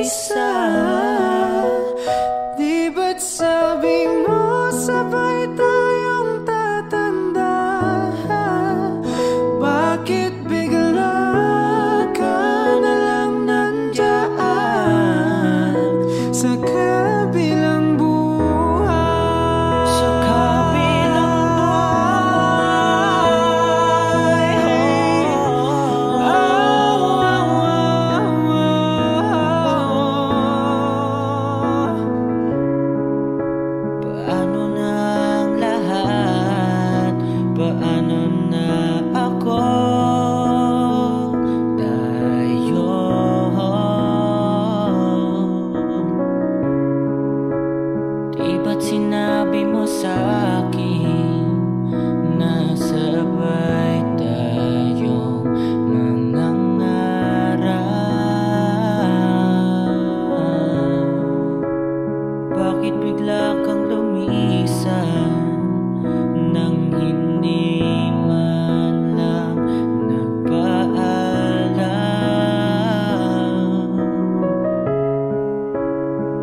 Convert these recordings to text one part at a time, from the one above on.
mag-isa. Di ba't sabi mo sabay tayong tatanda? Bakit bigla ka na lang nandyan sa kabilang buhay? Sa kabilang paano na ang lahat? Paano na ako? Tayo. Di ba't sinabi mo sa'kin na sabay tayong mangangarap? Bakit bigla kang lumisan nang hindi man lang nagpaalam?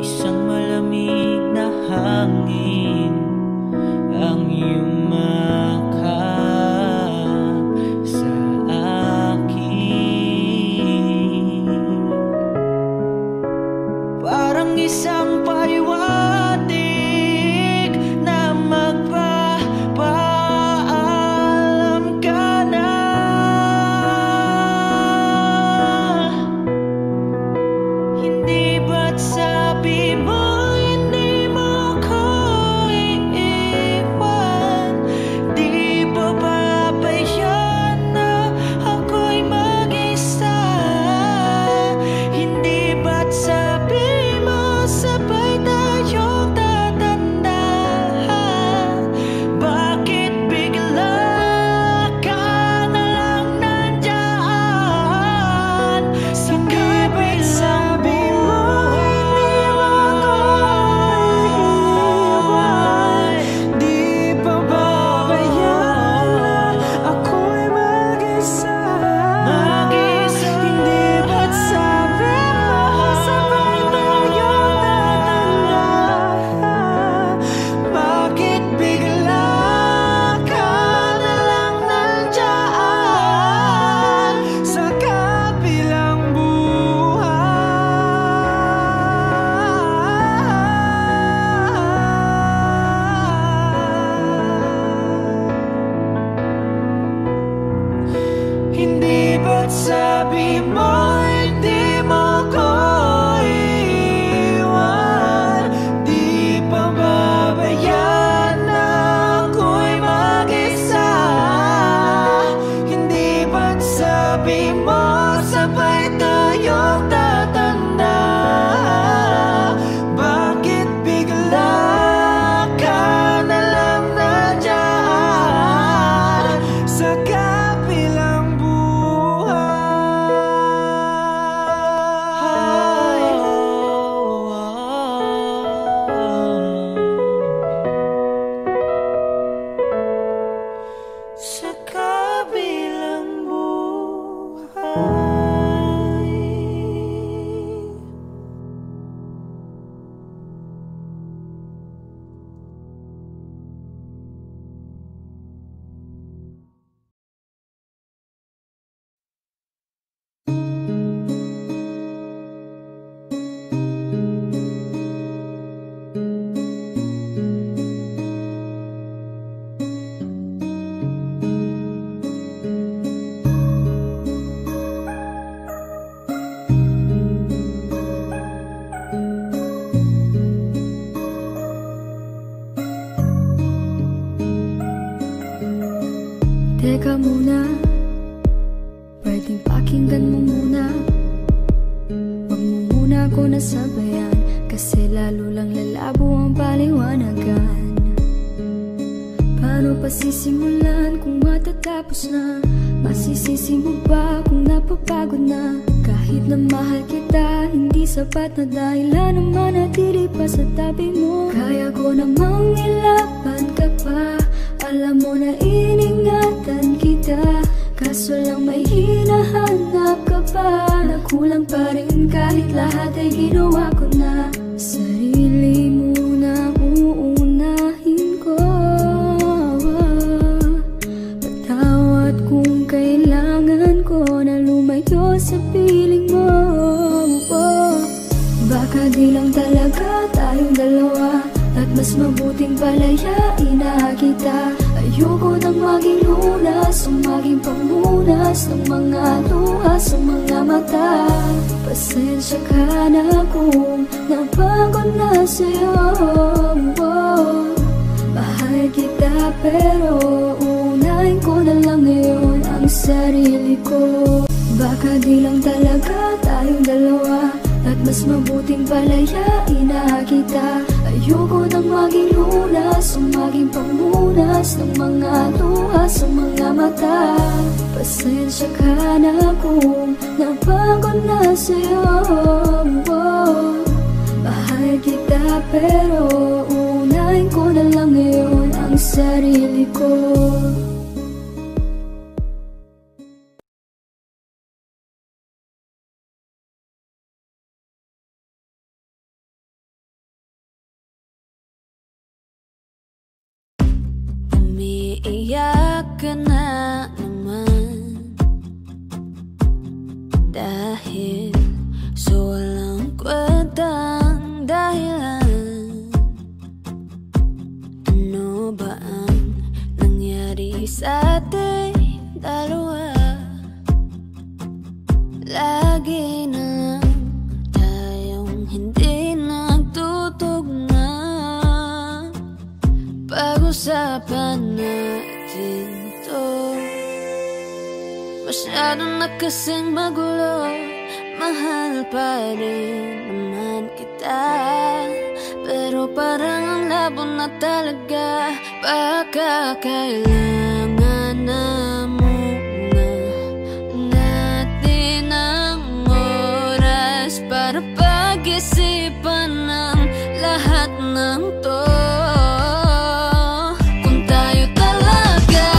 Isang malamig na hangin ang yumakap sa akin, parang isang paliwanag na magpapaalam ka na. Hindi ba't sabi mo hindi mo ko iiwan? Di ba babayan na ako'y mag-isa? Hindi ba't sabi mo sabay tayong tatanda? Bakit bigla ka na lang nandyan sa kabilang buhay? Di ba babayan na ako'y mag-isa? Hindi ba't sabi mo sabay tayong tatanda? Bakit bigla ka na lang nandyan sa kabilang buhay? Hindi ba't sabi mo hindi mo ko iiwan? Di pa babayan na ako'y mag-isa? Hindi ba't sabi mo sabay tayong tatanda? Bakit bigla ka na lang nandyan sa kabilang buhay? Sa kabilang buhay. Teka muna, pwedeng pakinggan mo muna. Wag mo muna ako nasabayan, kasi lalo lang lalabo ang paliwanagan. Paano pa sisimulan kung matatapos na? Masisisi mo ba kung napapagod na? Kahit na mahal kita, hindi sapat na dahilan na manatili pa sa tabi mo. Kaya ko namang ilaban ka pa, alam mo na iningatan kita. Kaso lang may hinahanap ka pa, na kulang pa rin kahit lahat ay ginawa ko na. Sarili mo na uunahin ko. Patawad kung kailangan ko na lumayo sa piling mo. Baka di lang talaga tayong dalawa, at mas mabuting palayain na kita. Ayoko nang maging lunas o maging pamunas ng mga luha sa mga mata. Pasensya ka na kung napagod na sa'yo. Mahal kita pero unahin ko na lang ngayon ang sarili ko. Baka di lang talaga tayong dalawa, at mas mabuting palayain na kita. Ayoko nang maging lunas o maging pamunas ng mga luha sa mga mata. Pasensya ka na kung napagod na sa'yo. Mahal kita pero unahin ko na lang ngayon ang sarili ko. Umiiyak ka na naman dahil sa walang kwentang dahilan. Ano ba ang nangyari sa ating dalawa? Lagi na lang tayong hindi nagtutugma. Pag-usapan natin to, masyado na kasing magulo. Mahal pa rin naman kita, pero parang ang labo na talaga. Baka kailangan na muna natin ang oras para pag-isipan ng lahat ng to. Tayo talaga,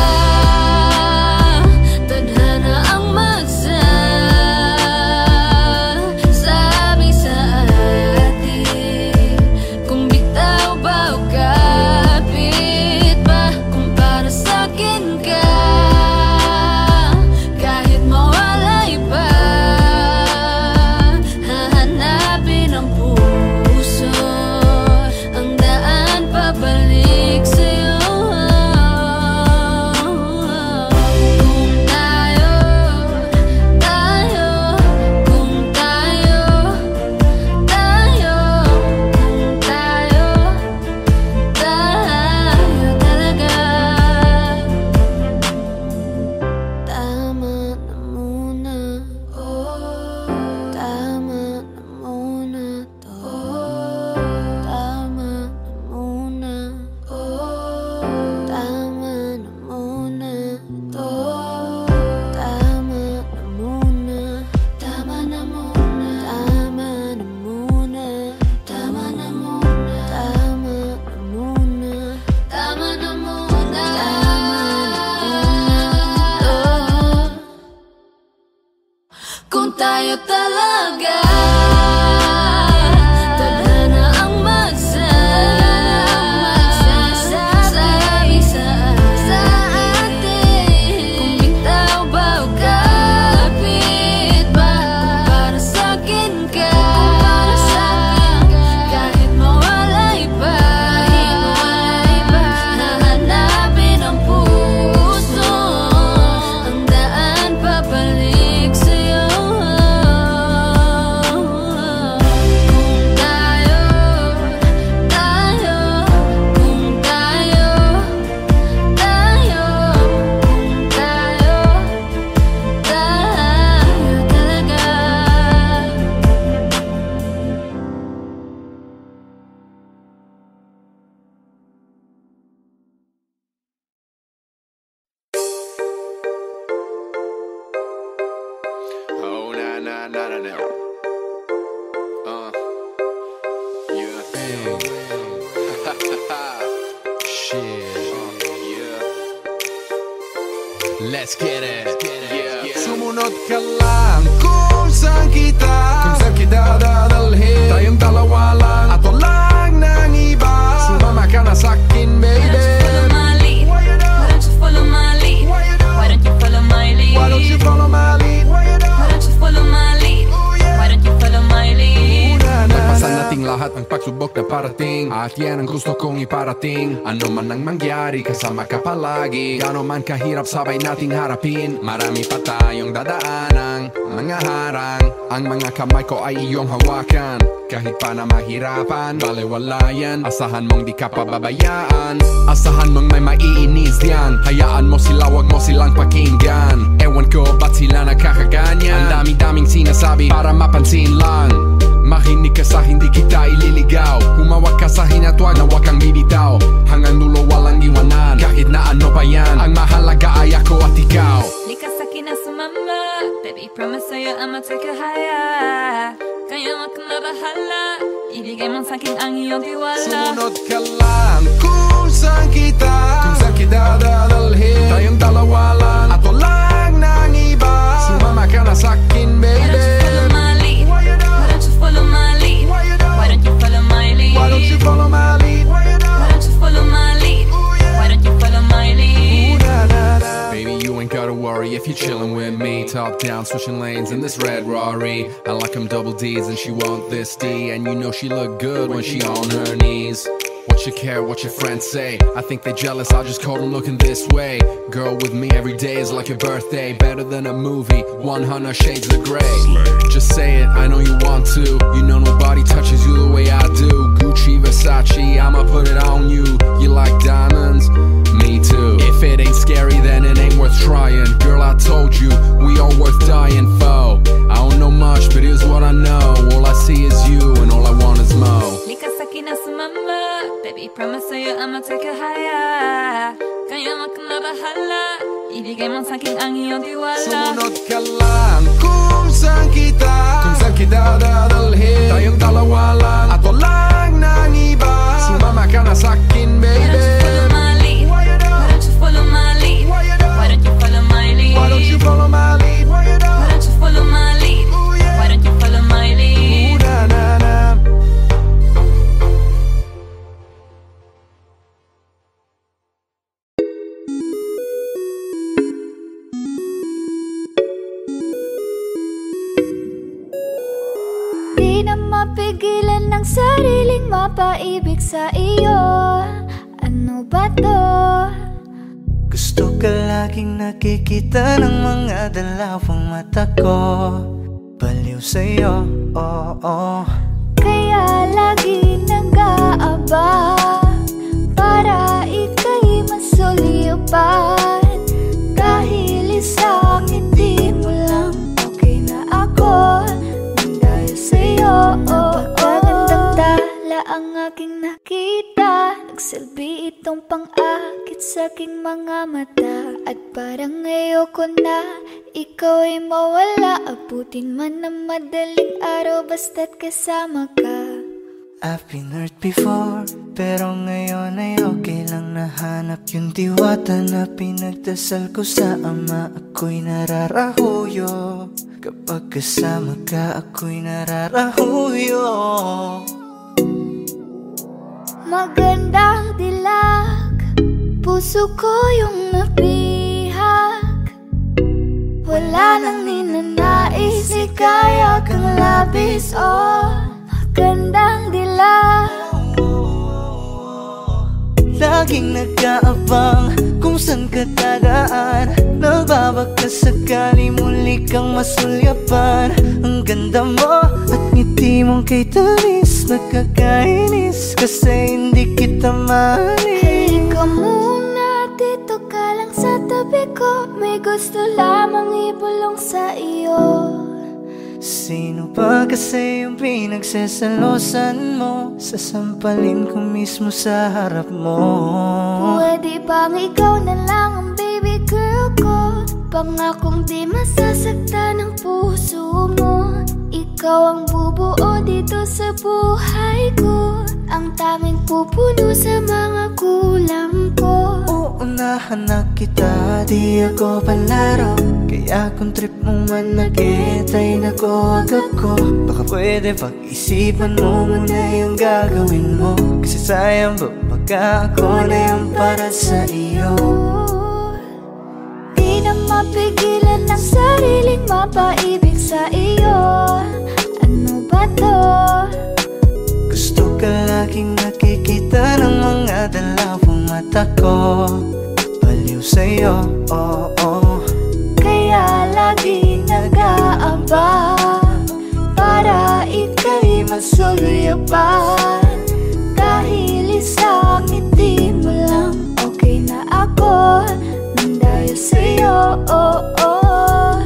tadhana ang magsasabi sa atin. Kung bitaw ba o kapit ba, para sa'kin ka, kahit mawalay pa, hahanapin ang puso, ang daan pabalik sa'yo. Let's get it. Sumunod ka lang kung saan kita, kung saan kita dadalhin. Tayong dalawa lang at walang nang iba. Sumama ka na sa'kin, baby. Follow my lead. Why don't you follow my lead? Why don't you follow my lead? Why don't you follow my lead? Why don't you follow my lead? Nagpasan nating lahat ng pagsubok na parating, at yan ang gusto kong iparating. Ano man ang mangyari, kasama ka palagi. Gano man kahirap, sabay nating harapin. Marami pa tayong dadaanan, mga harang. Ang mga kamay ko ay iyong hawakan. Kahit pa na mahirapan, balewala yan. Asahan mong di ka pababayaan. Asahan mong may maiinis diyan. Hayaan mo sila, wag mo silang pakinggan. Ewan ko ba't sila nakakaganyan. Ang dami-daming sinasabi para mapansin lang. Makinig ka sa hindi kita ililigaw. Humawak ka sa hinatwag na wag kang bibitaw. Hanggang dulo walang iwanan, kahit na ano pa yan. Ang mahalaga ay ako at ikaw. Lika sa'kin na sumama. Baby, promise sa'yo I'ma take you higher. Kaya wag kang mabahala. Ibigay mo sa'kin ang iyong tiwala. Sumunod ka lang kung saan kita dadalhin. Tayong dalawa lang at walang nang iba. Sumama ka na sa'kin, baby. Why don't you follow my lead? Why don't you follow my lead? Why don't you follow my lead? Why don't you follow my lead? Why don't you follow my lead? Baby, you ain't gotta worry if you're chillin' with me. Top down, switching lanes in this red Rari. I like them double D's and she want this D. And you know she look good when she on her knees. What you care, what your friends say? I think they jealous, I just caught them looking this way. Girl with me every day is like your birthday. Better than a movie, 100 shades of gray. Just say it, I know you want to. You know nobody touches you the way I do. Gucci, Versace, I'ma put it on you. You like diamonds? Me too. If it ain't scary, then it ain't worth trying. Girl, I told you, we all worth dying for. I don't know much, but here's what I know. All I see is you, and all I want is mo. Lika sa'kin na sumama. Baby, promise sa'yo I'ma take you higher. Kaya wag kang mabahala. Ibigay mo sa'kin ang iyong tiwala. Sumunod ka lang kung saan kita dadalhin. Tayong dalawa lang at walang nang iba. Sumama ka na sa'kin, baby. Why don't you follow my lead? Why don't you follow my lead? Why don't you follow my lead? Why don't you follow my lead? Why don't you follow my lead? Di na mapigilan ng sariling mapaibig sa iyo. Ano ba to? Gusto ka laging nakikita ng mga dalawang mata ko. Baliw sa'yo, oo. Kaya lagi nag-aabang para ika'y masulipan. Dahil isang hindi mo lang okay na ako. Dahil sa'yo, napakagandang tala ang aking nakita. Nagsilbi itong pang-akit sa aking mga mata. At parang ayoko na ikaw ay mawala. Abutin man ng madaling araw basta't kasama ka. I've been hurt before, pero ngayon ay okay lang. Nahanap yung diwata na pinagdasal ko sa ama. Ako'y nararahuyo. Kapag kasama ka, ako'y nararahuyo. Magandang dilag, puso ko yung nabihag. Wala nang ninanais, ikaya kang labis, oh. Magandang dilag. Laging nag-aabang kung saan ka tagaan. Nagbabaka sakali muli kang masulyapan. Ang ganda mo at ngiti mong kay tamis. Nakakainis kasi hindi kita mahalin. Halika muna, dito ka lang sa tabi ko. May gusto lamang ibulong sa iyo. Sino ba kasi yung pinagsasalosan mo? Sasampalin ko mismo sa harap mo. Pwede bang ikaw na lang ang baby girl ko? Pangakong di masasaktan ang puso mo. Ikaw ang bubuo dito sa buhay ko. Ang tanging pupuno sa mga kulang ko. Uunahan na kita, di ako palaro. Kaya kung trip mo man nag-get ay nag-huwag ako. Baka pwede pag-isipan mo muna yung gagawin mo. Kasi sayang ba pagka ako na yung para sa iyo. Di na mapigilan ng sariling mapaibig sa iyo. Ano ba to? Gusto ka laging nakikita ng mga dalawang mata ko. Baliw sa'yo, oh, oh. Kaya lagi nag-aaba para ika'y masulyapan. Dahil isang ngiti mo lang, okay na ako nang dahil sa'yo, oh, oh.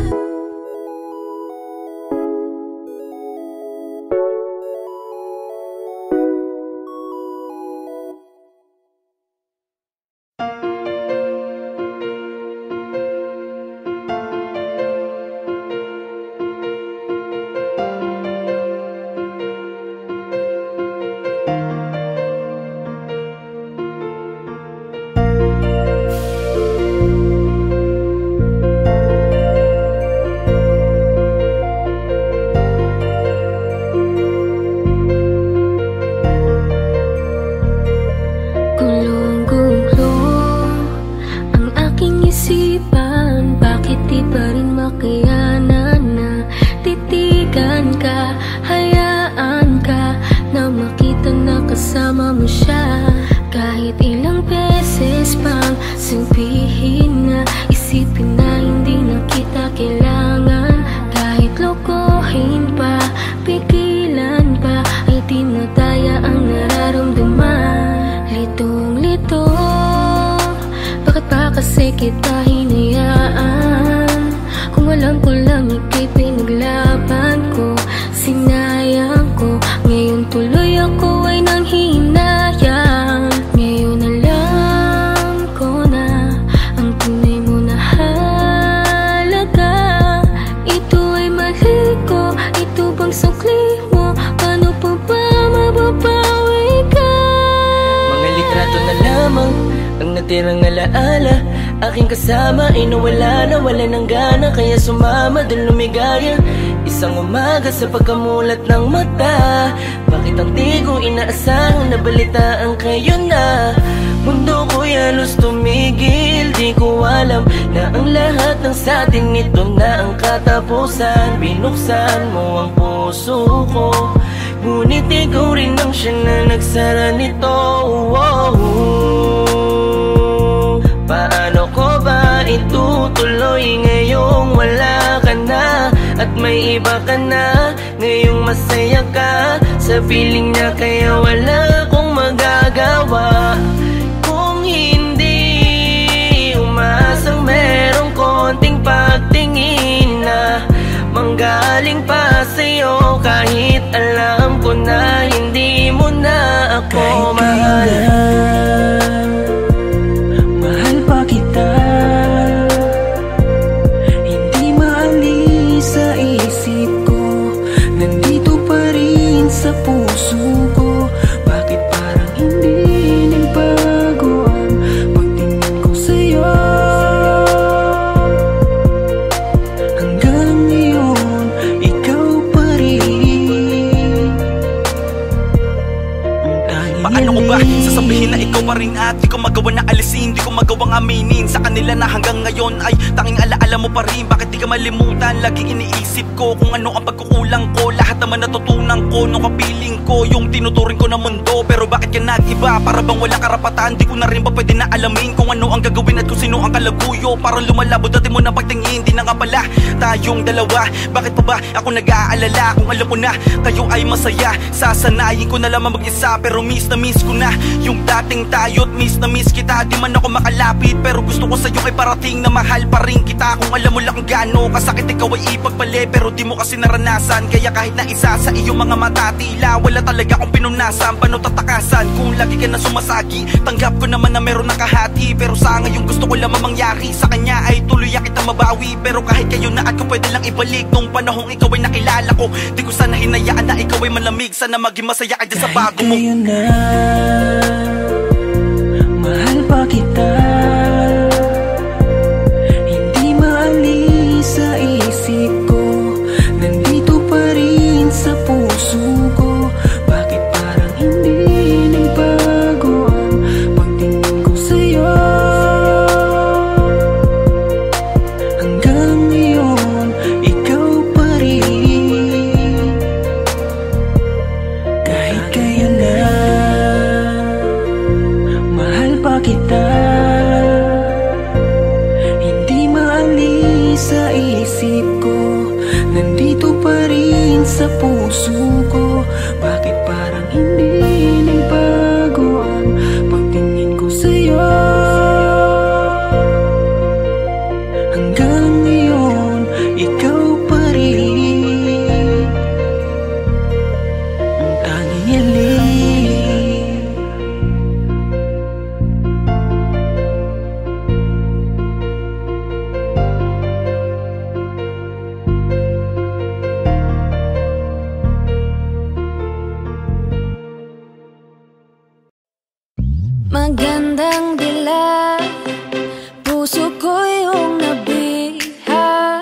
Tirang alaala, aking kasama ay nawala ng gana. Kaya sumama dun lumigaya, isang umaga sa pagkamulat ng mata. Bakit ang di ko inaasahang nabalitaan kayo na? Mundo ko'y halos tumigil, di ko alam na ang lahat ng satin ito na ang katapusan. Binuksan mo ang puso ko, ngunit ikaw rin ang siya na nagsara nito. Paano ko ba itutuloy ngayong wala ka na at may iba ka na? Ngayong masaya ka sa piling niya, kaya wala akong magagawa. Kung hindi umasang merong konting pagtingin na manggaling pa sa'yo, kahit alam ko na hindi mo na ako mahal. Sa puso ko, bakit parang hindi nagbago ang pagtingin ko sa'yo? Hanggang ngayon, ikaw pa rin. Paano ko ba sasabihin na ikaw pa rin at di ko magawa na alisin, di ko magawang aminin sa kanila na hanggang ngayon ay tanging alaala mo pa rin. Bakit di ka malimutan? Laging iniisip ko kung ano ang pagkukulang ko. Lahat naman natutunan ko nung kapiling ko yung tinuturing ko na mundo. Pero bakit ka nag-iba? Para bang wala karapatan? Di ko na rin ba pwede na alamin kung ano ang gagawin at kung sino ang kalaguyo? Parang lumalabo dati mo na pagtingin, di na nga pala tayong dalawa. Bakit pa ba ako nag-aalala kung alam ko na kayo ay masaya? Sasanayin ko na lamang mag-isa, pero miss na miss ko na yung dating tayo't miss na miss kita. Di man ako makalapit, pero gusto ko sa'yo ay parating na mahal pa rin kita. Kung alam mo lang kung gaano kasakit ikaw ay ipagpali, pero di mo kasi naranasan. Kaya kahit na isa sa iyong mga mata, tila wala talaga akong pinunasan. Paano tatakasan kung lagi ka na sumasagi? Tanggap ko naman na meron nakahati, pero sa ngayon gusto ko lang mangyari sa kanya ay tuluyan kita mabawi. Pero kahit kayo na at ko pwede lang ibalik nung panahong ikaw ay nakilala ko. Di ko sana hinayaan na ikaw ay malamig. Sana maging masaya ka dyan sa bago mo. Kahit kayo na, mahal pa kita, hindi maalis puso ko. Bakit parang hindi nagbago ang pagtingin ko sa'yo? Hanggang ngayon, ikaw pa rin ang tanging hiling. Magandang dilag, puso ko yung nabiha.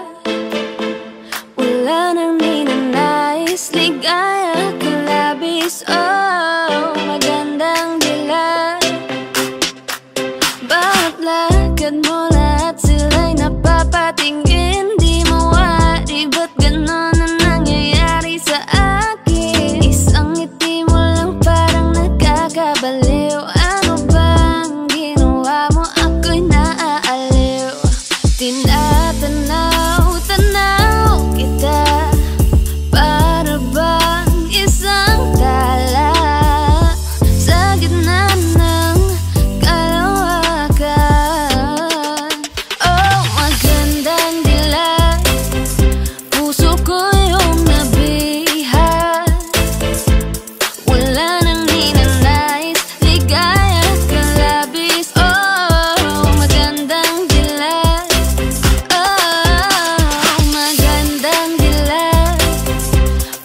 Wala nang ninanais, ligaya ka labis. Oh, magandang dilag, bawat lakad mo lahat sila'y napapatingin. Di mawari, ba't ganon ang nangyayari sa akin? Isang ngiti mo lang parang nakakabaliw. Tinatanaw kita, para bang isang tala sa gitna ng kalawakan. Oh, magandang dilag, puso ko yung nabiha. Wala nang ninanais, ligaya ka labis. Oh, magandang dilag,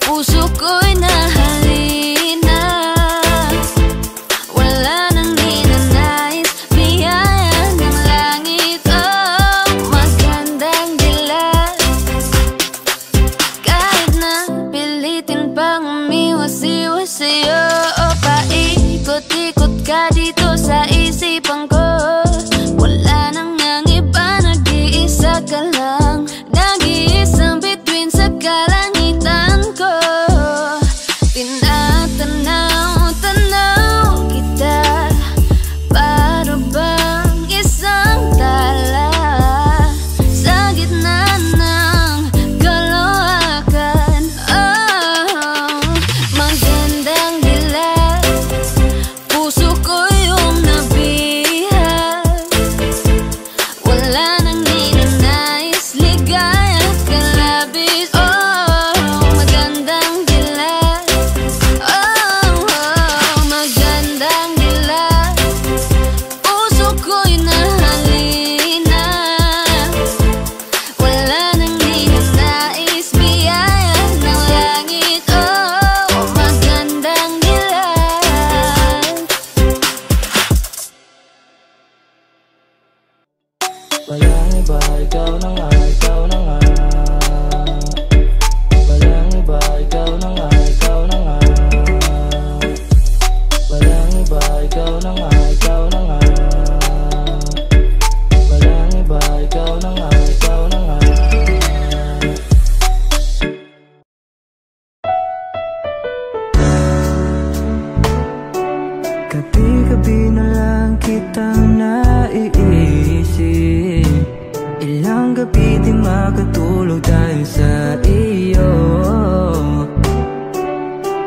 puso ko'y nahalina. Wala nang ninanais, biyaya ng langit. Oh, magandang dilag, kahit na pilitin pang umiwas-iwas sa'yo. O paikot-ikot ka dito sa isipan ko. Wala nang ang iba, nag-iisa ka lang. Nag-iisang bituin sa kalangitan ko. Tinatanaw kita, para bang isang tala sa gitna ng kalawakan. Oh, magandang dilag, puso ko yung nabiha. Wala nang ninanais, ligaya ka labis. Oh, magandang dilag. Oh, magandang dilag, puso ko'y nahalina. Wala nang ninanais, biyaya ng langit. Oh, magandang dilag. Walang iba, ikaw na nga, ikaw na nga. Walang iba, ikaw na nga, ikaw na nga. Walang iba, ikaw na nga, ikaw na nga. Walang iba, ikaw na nga, ikaw na nga. Gabi-gabi na lang kitang naiisip. Ilang gabi di makatulog dahil sa iyo.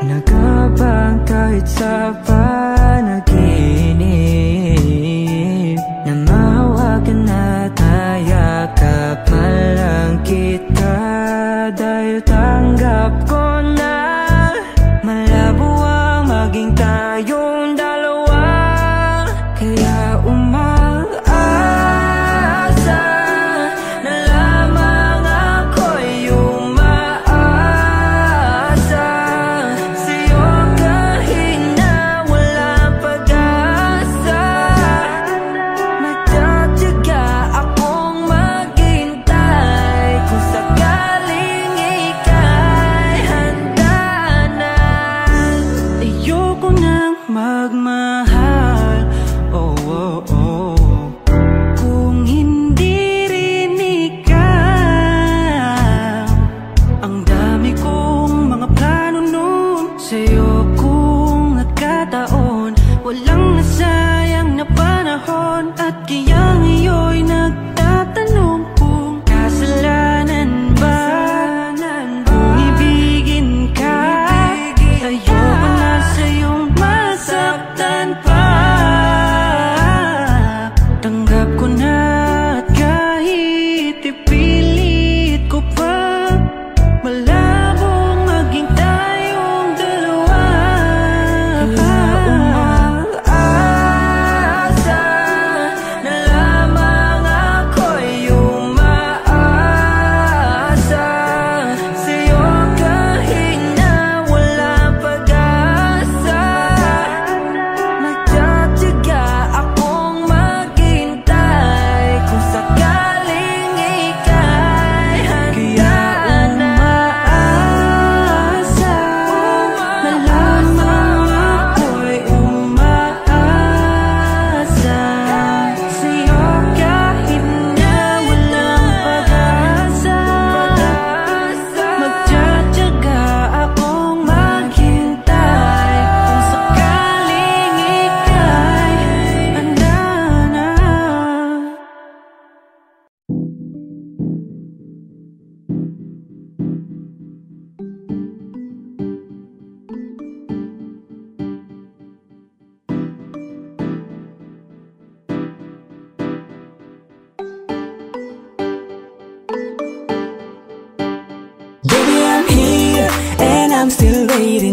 Nagabang kahit sa panaginip, na mahawakan at hayakap man lang kita. Dahil tanggap ko na malabo ang maging tayong dalawa. Kaya umaasa na lamang ako'y umaasa sa'yo kahit na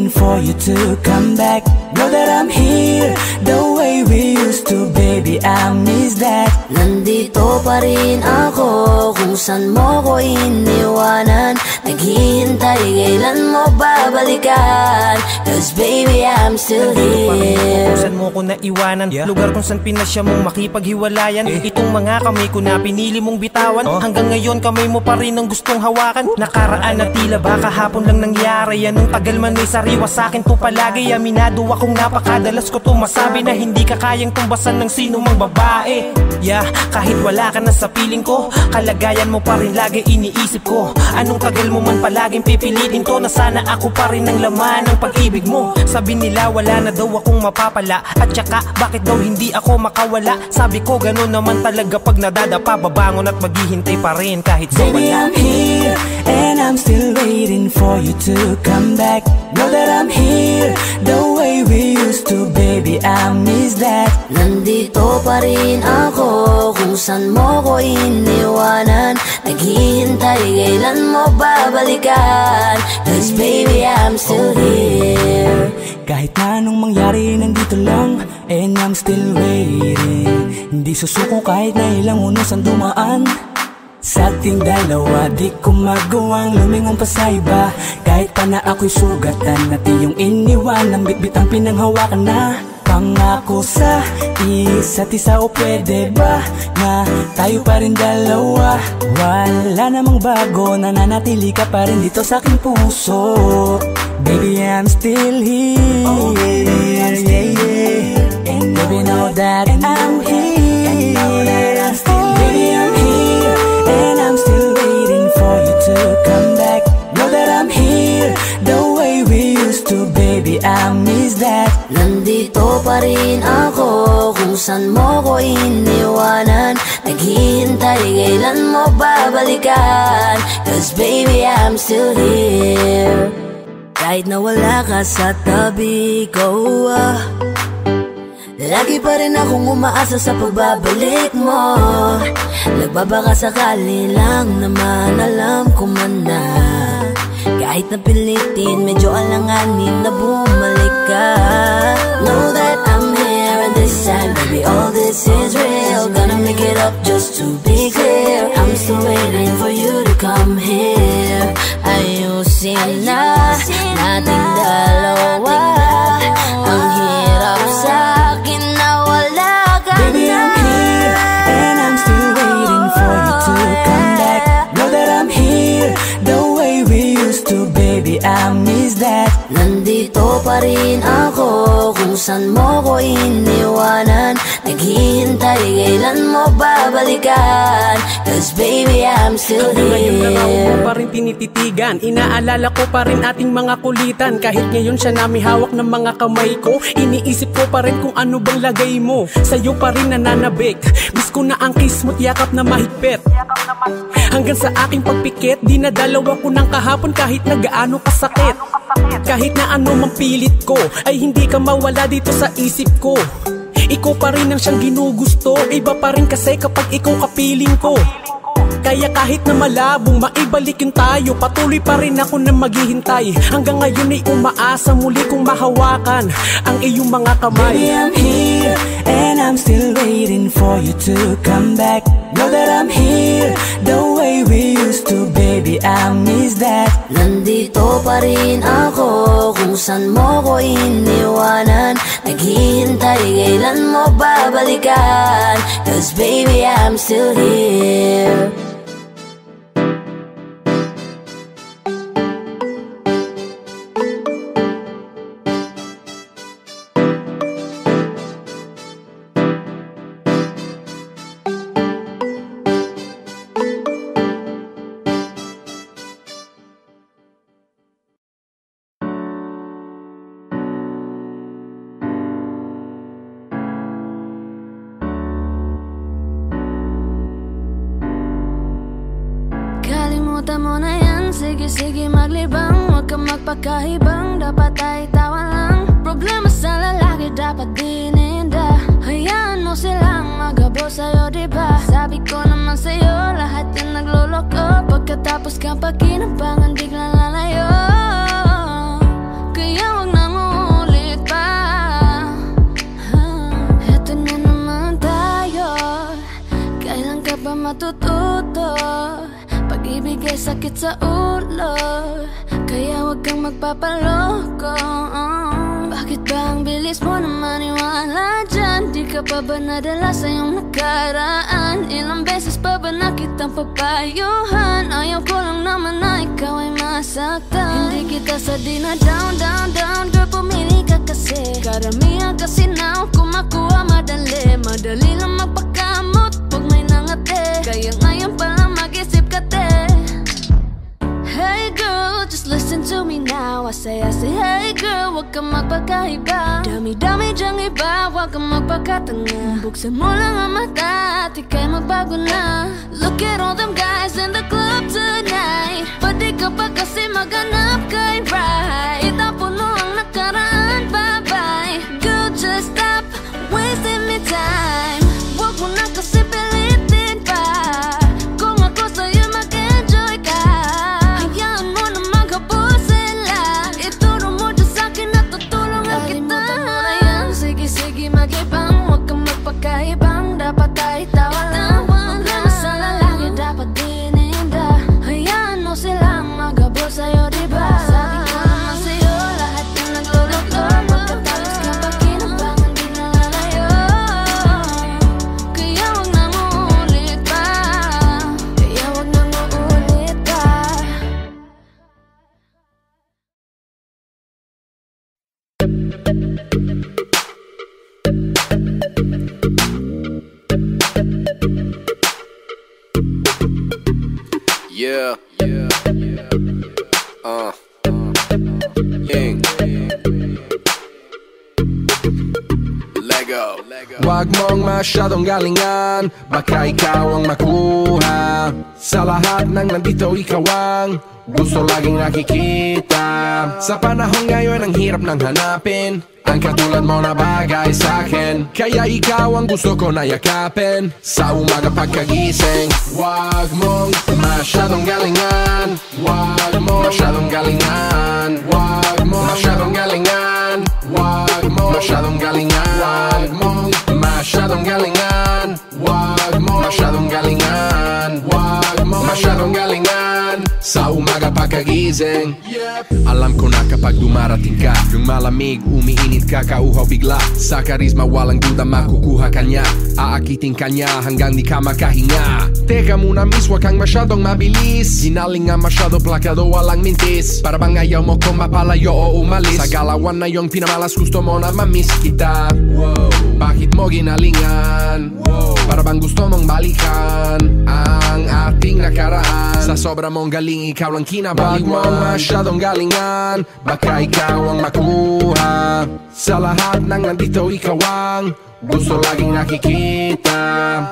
waiting for you to come back. Know that I'm here, the way we used to, baby, I miss that. Nandito pa rin ako kung saan mo ko iniwanan. Naghihintay kailan mo babalikan, cause baby I'm still here. Kung saan mo ko naiwanan, lugar kung saan pinasya mong makipaghiwalayan. Itong mga kamay ko na pinili mong bitawan, hanggang ngayon kamay mo pa rin ang gustong hawakan. Nakaraan na tila ba kahapon lang nangyari, anong tagal man ay sariwa sa'kin to palagi. Aminado akong napakadalas ko to masabi na hindi ka kayang tumbasan ng sino mang babae. Kahit wala ka na sa piling ko, kalagayan mo pa rin lagi iniisip ko. Anong tagal mo man palaging pipilitin to, na sana ako pa rin ang laman ng pag-ibig mo. Sabi nila wala na daw akong mapapala, at saka bakit daw hindi ako makawala. Sabi ko ganun naman talaga pag nadadapa, babangon at maghihintay pa rin kahit sa wala. Baby, I'm here and I'm still waiting for you to come back. Know that I'm here, the way we used to, baby, I miss that. Nandito pa rin ako kung saan mo ko iniwanan. Naghihintay kailan mo babalikan, cause baby I'm still here. Kahit na anong mangyari, nandito lang, and I'm still waiting. Hindi susuko kahit na ilang unos ang dumaan. Sa ating dalawa, di ko magawang lumingon pa sa iba. Kahit pa na ako'y sugatan, at iyong iniwanan, bitbit ang pinanghawakan na. Pangako sa isa't isa, o pwede ba na tayo pa rin dalawa? Wala namang bago, nananatili ka pa rin dito sa aking puso. Baby, I'm still here. Oh, baby, I'm still here. And baby, know that I'm here. And know that I'm still here. Baby, I'm here, and I'm still waiting for you to come back. Know that I'm here, the way we used to, baby, I miss that. Nandito pa rin ako kung saan mo ko iniwanan. Naghihintay kailan mo babalikan, cause baby I'm still here. Kahit na wala ka sa tabi ko, lagi pa rin akong umaasa sa pagbabalik mo. Nagbabaka sakali lang naman, alam ko man na kahit na pilitin, medyo alanganin na bumalik ka. Know that I'm here, and this time, baby, all this is real. Gonna make it up just to be clear. I'm still waiting for you to come here. Ayusin na nating dalawa. Ang hirap sa'kin na wala ka na. Baby, I'm here, and I'm still waiting for you to come back. Know that I'm here, the way we used to, baby, I miss that. Nandito pa rin ako kung saan mo ko iniwanan. Naghihintay kailan mo babalikan, cause baby I'm still here. Ngayon mo pa rin tinititigan, inaalala ko pa rin ating mga kulitan. Kahit ngayon siya na may hawak ng mga kamay ko, iniisip ko pa rin kung ano bang lagay mo. Sa'yo pa rin nananabik, miss ko na ang kiss mo't yakap na mahigpit. Hanggang sa aking pagpikit, dinadalawa ko ng kahapon kahit na gaano kasakit. Kahit na ano mang pilit ko, ay hindi ka mawala dito sa isip ko. Ikaw pa rin ang siyang ginugusto, iba pa rin kasi kapag ikaw kapiling ko. Kaya kahit na malabong maibalik yung tayo, patuloy pa rin ako na maghihintay. Hanggang ngayon ay umaasa muli kong mahawakan ang iyong mga kamay. Baby, I'm here, and I'm still waiting for you to come back. Know that I'm here, the way we used to, baby, I miss that. Nandito pa rin ako kung saan mo ko iniwanan. Naghihintay kailan mo babalikan, cause baby I'm still here. Kalimutan mo na yan, sige maglibang. Huwag ka magpakahibang, dapat ay tawa lang. Problema sa lalaki dapat dininda. Hayaan mo silang magabo sa'yo, diba? Sabi ko naman sa'yo, lahat yan nagloloko. Pagkatapos kang pagkinabangan, biglang lalayo. kaya wag nang uulit pa. Eto na naman tayo, kailan ka ba matututo? Pag-ibig ay sakit sa ulo, kaya wag kang magpapaloko. Bakit ba ang bilis mo na maniwala dyan? Di ka pa ba nadala sa iyong nakaraan? Ilang beses pa ba na kitang papayuhan? Ayaw ko lang naman na ikaw ay masaktan. Hindi kita sa di na down, down, down. Girl, pumili ka kasi. Karamihan kasi now kumakuha madali. Madali lang magpakamot pag may nangate. Kaya ngayon pa lang mag-isip ka te. Hey girl, just listen to me now. I say hey girl, wag kang magpakaiba. Dami-dami dyang iba, wag kang magpakatanga. Buksan mo lang ang mata at ika'y magbago na. Look at all them guys in the club tonight. Pwede ka ba kasi maghanap kay right? Itapon mo ang nakaraan, bye-bye. Girl, just stop wasting me time. Wag mo na kasi pilitin pa. Kung ako sa'yo mag-enjoy ka, mag-ibang, huwag kang magpakaibang. Dapat tayo tawanan. Problema sa lalaki dapat dininda. Hayaan mo silang maghabol sa'yo, diba? Sabi ko naman sa'yo, lahat yung naglulog-log. Pagkatapos ka pa kinabangan, di nalalayo. Kaya wag nang uulit pa. Kaya wag nang uulit pa. Yeah, Ying. Lego. Wag mong masyadong galingan, baka ikaw ang makuha. Sa lahat ng nandito ikaw ang gusto laging nakikita. Sa panahon ngayon ang hirap nang hanapin ang katulad mo na bagay sa'kin. Kaya ikaw ang gusto ko na yakapin sa umaga pagkagising. Wag mong masyadong galingan, wag mo masyadong galingan, wag mo masyadong galingan, wag mo masyadong galingan, wag mo masyadong galingan, wag mo masyadong galingan, wag mo masyadong galingan sa umaga pagkagising. Alam ko na kapag dumarating ka, yung malamig, umiinit ka, kauhaw bigla. Sa karisma walang duda makukuha ka niya. Aakitin ka niya hanggang di ka makahinga. Teka muna miss, wag kang masyadong mabilis. Ginaling nga masyado, plakado, walang mintis. Para bang ayaw mo kung mapalayo o umalis. Sa galawan na yung pinamalas, gusto mo na mamiss kita. Bakit mo ginalingan? Para bang gusto mong balikan ang ating nakaraan. Sa sobra mong galing, ikaw lang kinabaliwan. Wag mong masyadong galingan, baka ikaw ang makuha. Sa lahat ng nandito ikaw ang gusto laging nakikita.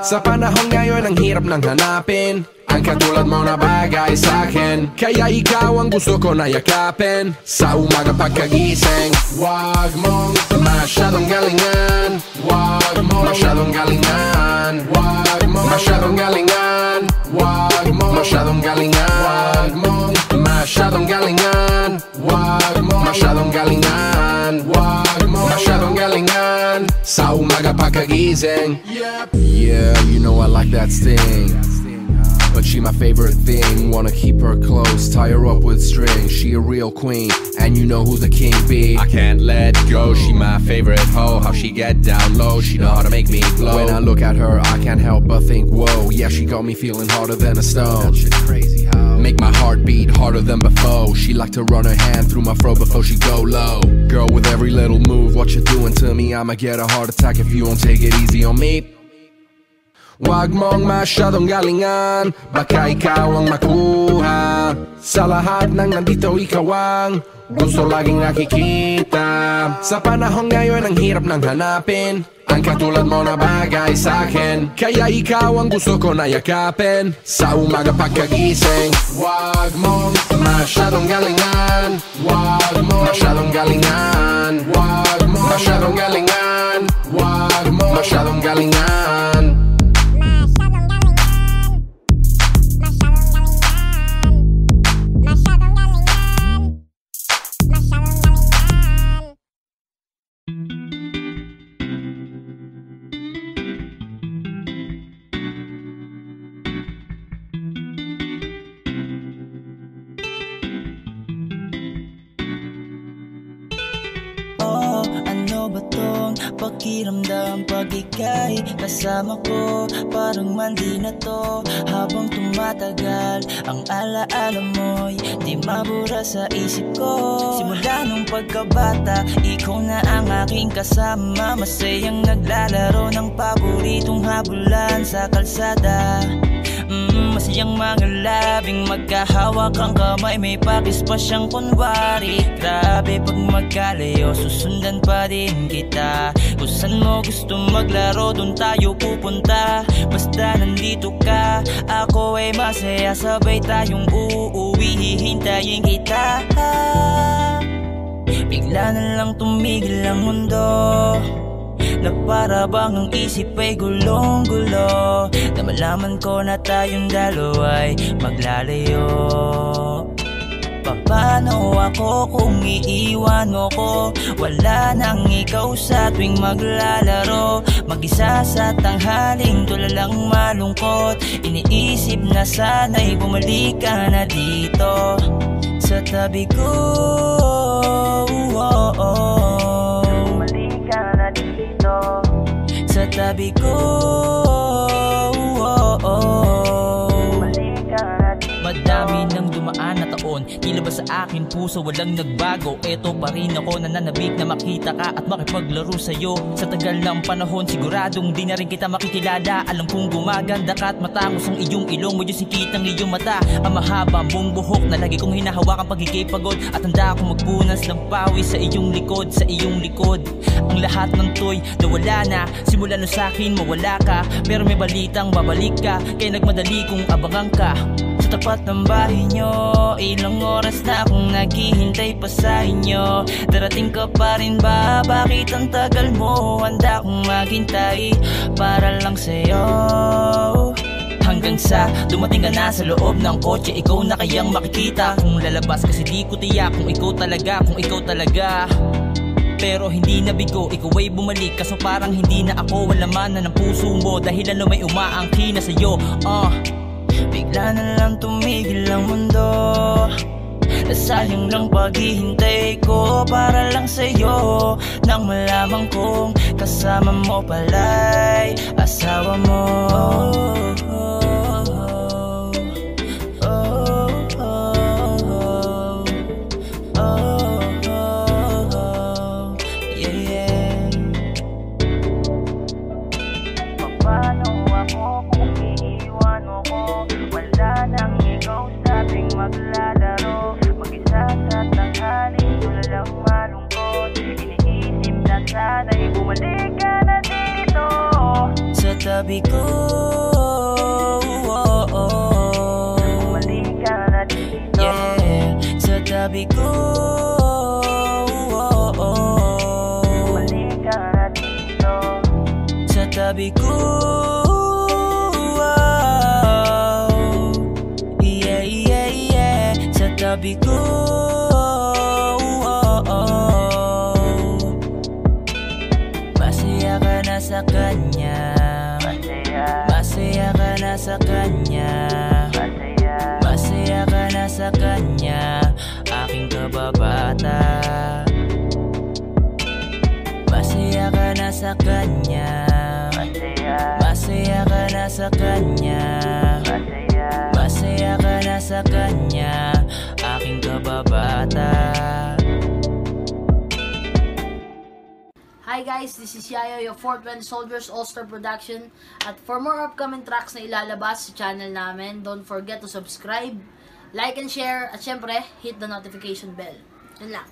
Sa panahon ngayon ang hirap nang hanapin ang katulad mo na bagay sa'kin. Kaya ikaw ang gusto ko na yakapin sa umaga pagkagising. Wag mong masyadong galingan, wag mo masyadong galingan, wag mo masyadong galingan, wag mo masyadong galingan, wag mo masyadong galingan, wag mo masyadong galingan, wag mo masyadong galingan sa umaga pagkagising. Yeah, you know I like that sting, but she my favorite thing. Wanna keep her close, tie her up with string. She a real queen, and you know who the king be. I can't let go, she my favorite hoe. How she get down low, she know how to make me glow. When I look at her, I can't help but think, whoa. Yeah, she got me feeling harder than a stone. That shit crazy how make my heart beat harder than before. She like to run her hand through my fro before she go low. Girl, with every little move, what you doing to me? I'ma get a heart attack if you won't take it easy on me. Wag mong masyadong galingan, baka ikaw ang makuha. Sa lahat ng nandito ikaw ang gusto laging nakikita. Sa panahon ngayon ang hirap nang hanapin ang katulad mo na bagay sa'kin. Kaya ikaw ang gusto ko na yakapin sa umaga pagkagising. Wag mong masyadong galingan, wag mo masyadong galingan, wag mo masyadong galingan, wag mo masyadong galingan. Ano ba tong pakiramdam pag ika'y kasama ko? Parang mali na to habang tumatagal. Ang alaala mo'y di mabura sa isip ko. Simula nung pagkabata, ikaw na ang aking kasama. Masayang naglalaro ng paboritong habulan sa kalsada. Masayang mga labing magkahawak ang kamay. May pakis pa siyang kunwari. Grabe pag magkalayo, susundan pa din kita. Kung saan mo gusto maglaro, dun tayo pupunta. Basta nandito ka, ako ay masaya. Sabay tayong uuwi, hihintayin kita. Bigla na lang tumigil ang mundo, na para bang ang isip ay gulong-gulo. Na malaman ko na tayong dalawa'y maglalayo. Paano ako kung iiwan mo ko? Wala nang ikaw sa tuwing maglalaro. Mag-isa sa tanghaling tulalang malungkot. Iniisip na sana'y bumalik ka na dito sa tabi ko. Bumalik ka na dito sa tabi ko. Madami nang dumaan na taon, tila ba sa akin puso walang nagbago? Eto pa rin ako, nananabik na makita ka at makipaglaro sa'yo. Sa tagal ng panahon, siguradong di na rin kita makikilala. Alam kong gumaganda ka at matangos ang iyong ilong. Medyo sikit ang iyong mata, ang mahaba mong buhok na lagi kong hinahawakan pag ikipagod. At handa akong magpunas ng pawis sa iyong likod, sa iyong likod. Ang lahat ng toy nawala na, simula no sa'kin mawala ka. Pero may balitang babalik ka, kaya nagmadali kong abangan ka. Sa tapat ng bahay nyo, ilang oras na akong naghihintay pa sa inyo. Darating ka pa rin ba? Bakit ang tagal mo? Handa akong maghintay para lang sa'yo. Hanggang sa dumating ka na sa loob ng kotse, ikaw na kayang makikita. Kung lalabas kasi di ko tiyak kung ikaw talaga. Pero hindi nabigo, ikaw ay bumalik. Kaso parang hindi na ako, wala man na ng puso mo. Dahil ano may umaangkin na sa'yo. Bigla na lang tumigil ang mundo, nasayang lang paghihintay ko para lang sa'yo. Nang malaman kong kasama mo pala'y asawa mo. Maglalaro, mag-isa sa tanghaling tulalang malungkot. Iniisip na sana'y bumalik ka na dito sa tabi ko. Bumalik ka na dito, yeah, sa tabi ko. Bumalik ka na dito sa tabi ko. Sabi ko, masaya ka na sa kanya. Masaya ka na sa kanya. Masaya ka na sa kanya, aking kababata. Masaya ka na sa kanya. Masaya ka na sa kanya. Masaya ka na sa kanya, aking kababata. Hi guys, this is Yayo, your 420 Soldiers All-Star Production. At for more upcoming tracks na ilalabas sa channel namin, don't forget to subscribe, like and share, at syempre, hit the notification bell. Yun lang.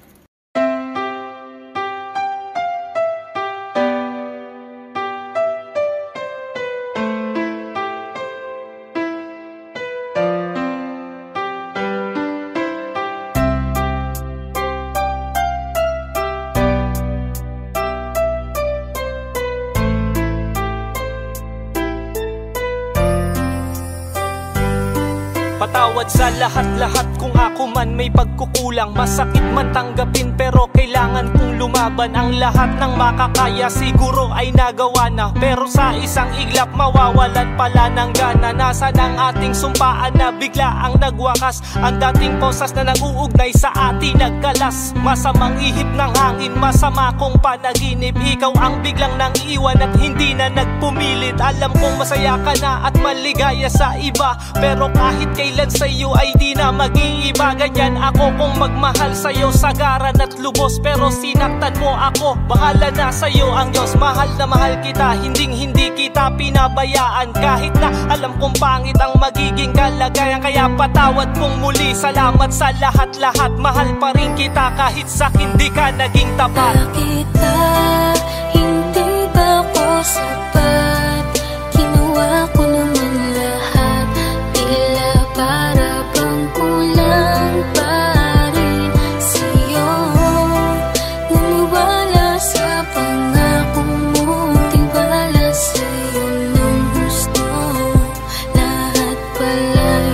Patawad sa lahat-lahat kung ako man may pagkukulang. Masakit man tanggapin pero kailangan kong lumaban. lumaban. Ang lahat ng makakaya siguro ay nagawa na, pero sa isang iglap mawawalan pala ng gana. Nasaan ang ating sumpaan na bigla ang nagwakas? Ang dating posas na nag-uugnay sa atin nagkalas. Masamang ihip ng hangin, masama kong panaginip. Ikaw ang biglang nang iwan at hindi na nagpumilit. Alam kong masaya ka na at maligaya sa iba, pero kahit kailan sa'yo ay di na mag-iiba. Ganyan ako kung magmahal sa'yo sagaran at lubos, pero sinaktan mo ako. Bahala na sa'yo ang Diyos. Mahal na mahal kita, hindi kita pinabayaan. Kahit na alam kong pangit ang magiging kalagayan, kaya patawad kong muli. Salamat sa lahat-lahat. Mahal pa rin kita kahit sa hindi ka naging tapat. Kita, hindi ba ako sapat? Kinuha ko naman lahat, tila para bang kulang pa rin sa'yo. Naniwala sa pangako mo, tiwala sa'yo ng gusto. Lahat pala'y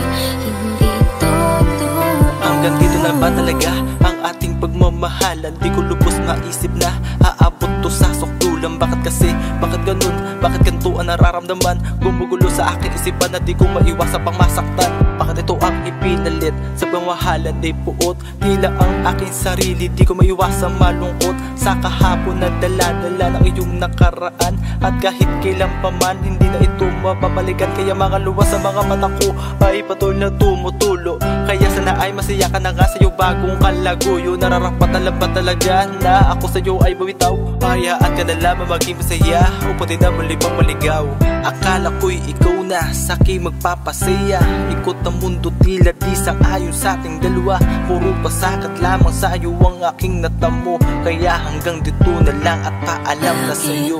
hindi totoo. Hanggang dito na ba talaga ang ating pagmamahalan? Di ko lubos maisip na aabot to sa sukdulan. Bakit kasi? Bakit ganun? Bakit ganito ang nararamdaman? Gumugulo sa aking isipan na di ko maiwasan pang masaktan. Bakit ito ang ipinalit sa pamahalan ay puot? Tila ang aking sarili, di ko maiwasan malungkot sa kahapon na dala-dala ng iyong nakaraan. At kahit kailan pa man, hindi na ito mapapalikan. Kaya mga luwas sa mga mata ko ay patuloy na tumutulo. Kaya sana ay masaya ka na nga sa'yo bagong kalaguyo. Nararapat na lang ba talaga na ako sa'yo ay bumitaw? Hayaan ka na lamang maging masaya upang di na muli pang maligaw. Akala ko'y ikaw na sa'king magpapasaya. Ikot ang mundo tila di sang-ayon sa ating dalawa. Puro pasakat lamang sa'yo ang aking natamo. Kaya hanggang dito na lang at paalam na sa'yo.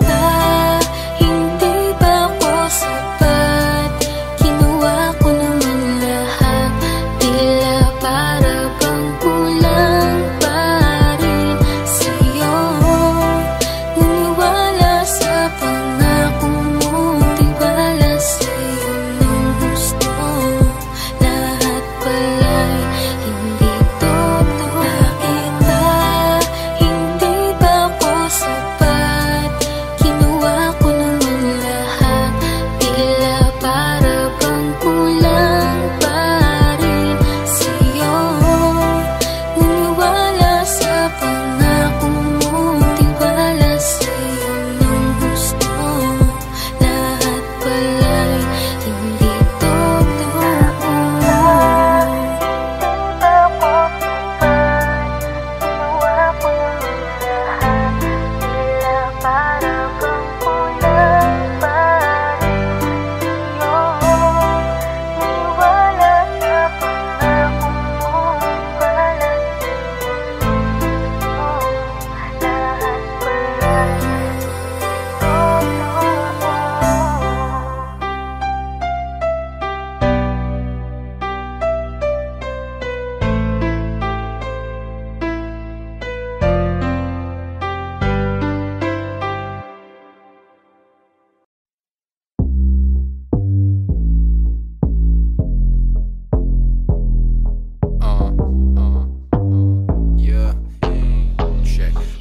Hindi ba ako sapat? Kinuha ko naman lahat, tila para bang kulang pa rin sa'yo. Naniwala sa pangako mo, tiwala sa'yo ng gusto. Lahat pala'y hindi totoo. Kita, hindi ba ako sapat? Kinuha ko naman lahat, tila para bang kulang pa rin sa'yo. Naniwala sa pangako mo, tiwala sa'yo ng gusto. Lahat pala'y hindi totoo.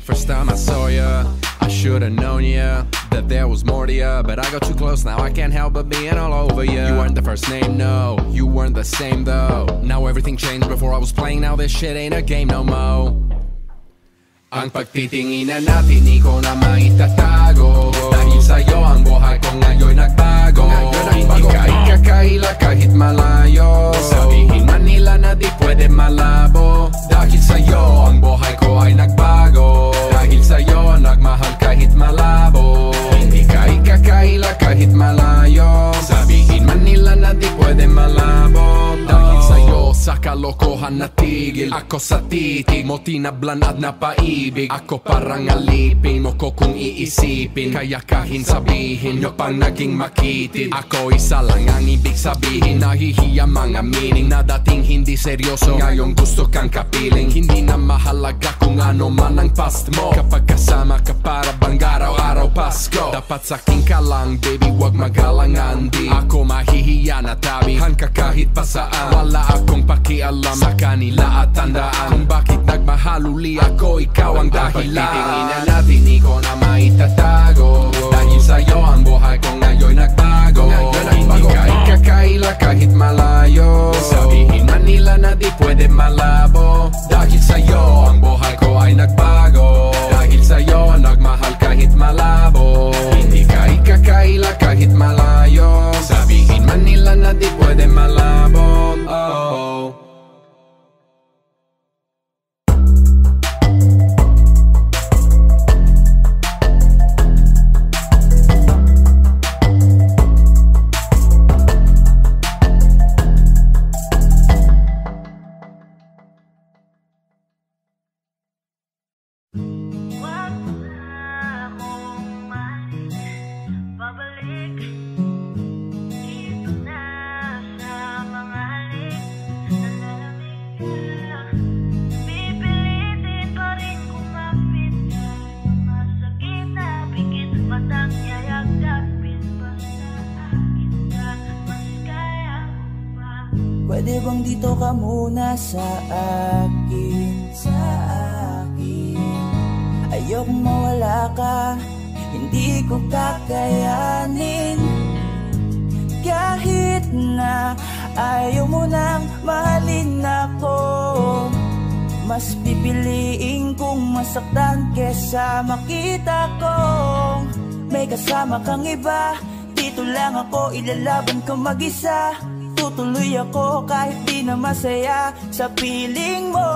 First time I saw ya, I should've known ya, that there was more to ya. But I got too close, now I can't help but being all over ya. You weren't the first name, no, you weren't the same though. Now everything changed, before I was playing, now this shit ain't a game no more. Ang pagtitinginan natin, di ko na maitatago. Dahil sa'yo ang buhay ko ngayon nagbago. Hindi ka ikakaila kahit malayo. Sabihin man nila na di pwede malabo. Dahil sa'yo ang buhay ko ay nagbago. Dahil sa'yo nagmahal kahit malabo. Hindi ka ikakaila kahit malayo. Sabihin man nila na di pwede malabo. Dahil sa'yo sa kalokohan natigil. Ako sa titig mo tinablan at napaibig. Ako parang alipin mo ko kung iisipin. Kaya kahit sabihin nyo pang naging makitid. Ako isa lang ang ibig sabihin. Nahihiya mga meaning na dating hindi seryoso. Ngayon gusto kang kapiling. Hindi na mahalaga kung ano man ang past mo. Kapag kasama ka para bang araw-araw Pasko. Dapat sakin ka lang baby, wag magalangan di. Ako mahihiya na tabi, hangka kahit pa saan. Wala akong pakialam sa baka nila at tandaan kung bakit nagmahal uli ako, ikaw ang dahilan. Titingin na natin, di ko na maitatago, dahil sa'yo ang buhay ko ngayon nagbago. Hindi ka ikakaila kahit malayo, sabihin man nila na di pwede malabo. Dahil sa'yo ang buhay ko ay nagbago, dahil sa'yo nagmahal kahit malabo. Hindi ka ikakaila kahit malayo, sabihin man nila na di pwede malabo. Oh. Pwede bang dito ka muna sa akin, ayokong mawala ka, hindi ko kakayanin. Kahit na ayaw mo nang mahalin ako, mas pipiliin kong masaktan kesa makita kong may kasama kang iba. Dito lang ako, ilalaban ko mag-isa. Tutuloy ako kahit di na masaya sa piling mo.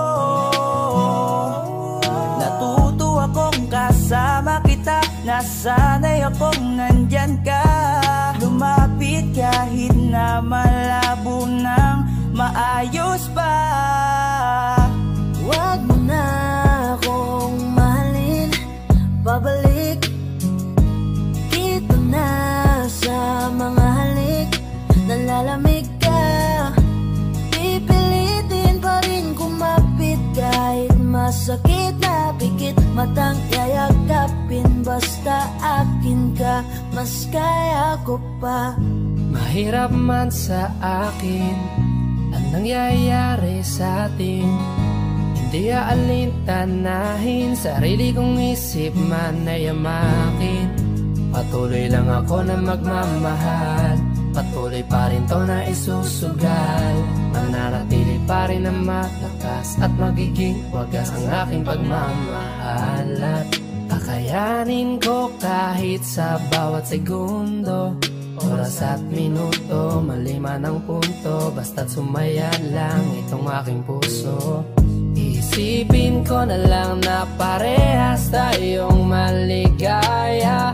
Natuto akong kasama kita, nasanay akong nandyan ka. Lumapit kahit na malabo nang maayos pa. Wag mo na akong mahalin, babalik dito na sa mga halik. Nalalamig ka, pipilitin pa rin kumapit kahit masakit na pikit. Matang yayakapin, basta akin ka, mas kaya ko pa. Mahirap man sa akin ang nangyayari sa atin, hindi aalintanahin, sarili kong isip man ay amakin. Patuloy lang ako na magmamahal, patuloy pa rin to na isusugal. Mananatili pa rin na malakas at magiging wagas ang aking pagmamahal. At kakayanin ko kahit sa bawat segundo, oras at minuto, maliman ang punto, basta't sumaya lang itong aking puso. Isipin ko na lang na parehas tayong maligaya,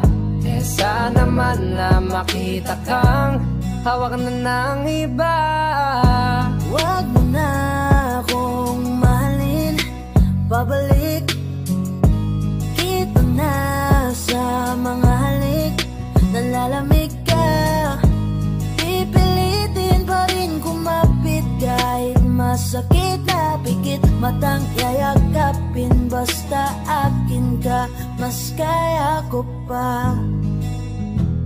sana man na makita kang hawak na ng iba. Wag mo na akong mahalin, babalik dito na sa mga halik. Nalalamig ka, pipilitin pa rin kumapit kahit masakit na pikit. Matang yayakapin, basta akin ka, mas kaya ko pa.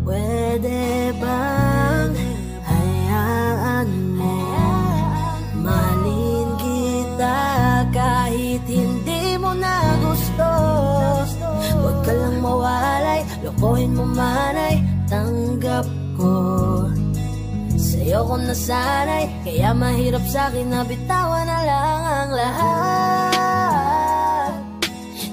Pwede bang hayaan mo mahalin kita kahit hindi mo na gusto? Huwag ka lang mawalay, lokohin mo man ay tanggap ko. Sa'yo ko nasanay, kaya mahirap sa'kin na bitawan na lang ang lahat.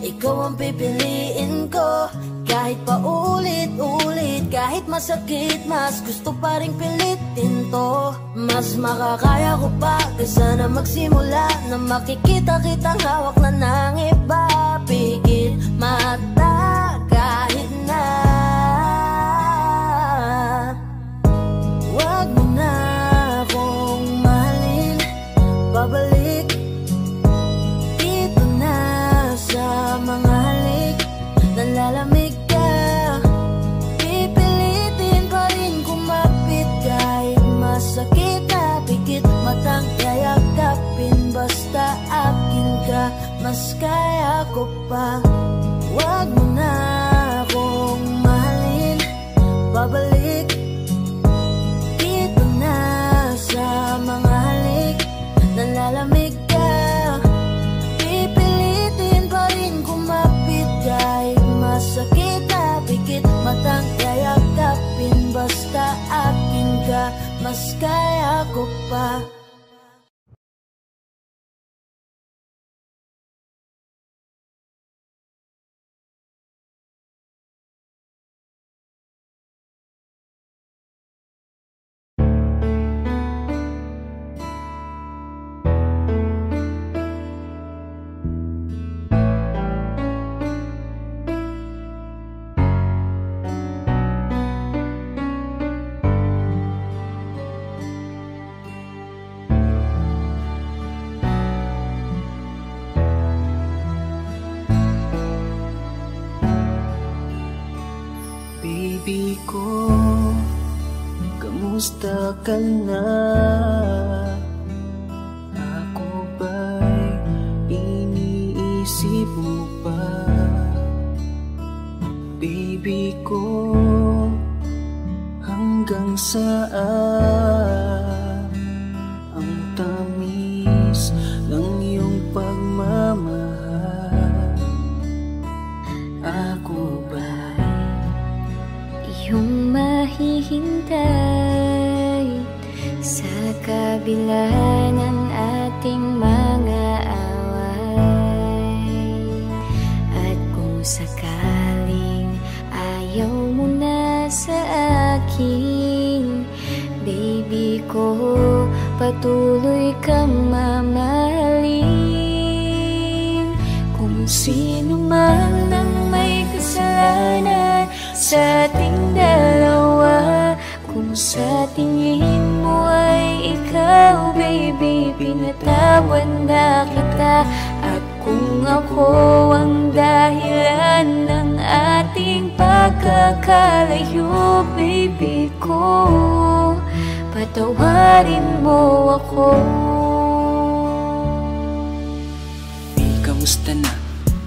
Ikaw ang pipiliin ko, kahit pa ulit-ulit, kahit masakit, mas gusto pa rin pilitin to. Mas makakaya ko pa kaysa na magsimula na makikita kitang hawak na ng iba. Pigil mata kahit na. Wag mo na akong mahalin, babalik dito na sa mga halik. Nalalamig ka, pipilitin pa rin kumapit kahit masakit na pikit. Matang yayakapin, basta akin ka, mas kaya ko pa. Wag mo na akong mahalin, babalik dito na sa mga halik. Nalalamig pa. Baby ko, kamusta ka na? Ako ba'y iniisip mo pa? Baby ko, hanggang saan ang tamis ng iyong pagmamahal? Ako ba'y yung mahihintay sa kabila ng ating mga away? At kung sakaling ayaw mo na sa akin, baby ko, patuloy kang mamahalin. Kung sino man ang may kasalanan sa ating dalawa, kung sa tingin mo ay ikaw, baby, pinatawad na kita. At kung ako ang dahilan ng ating pagkakalayo, baby ko, patawarin mo ako. Kamusta na?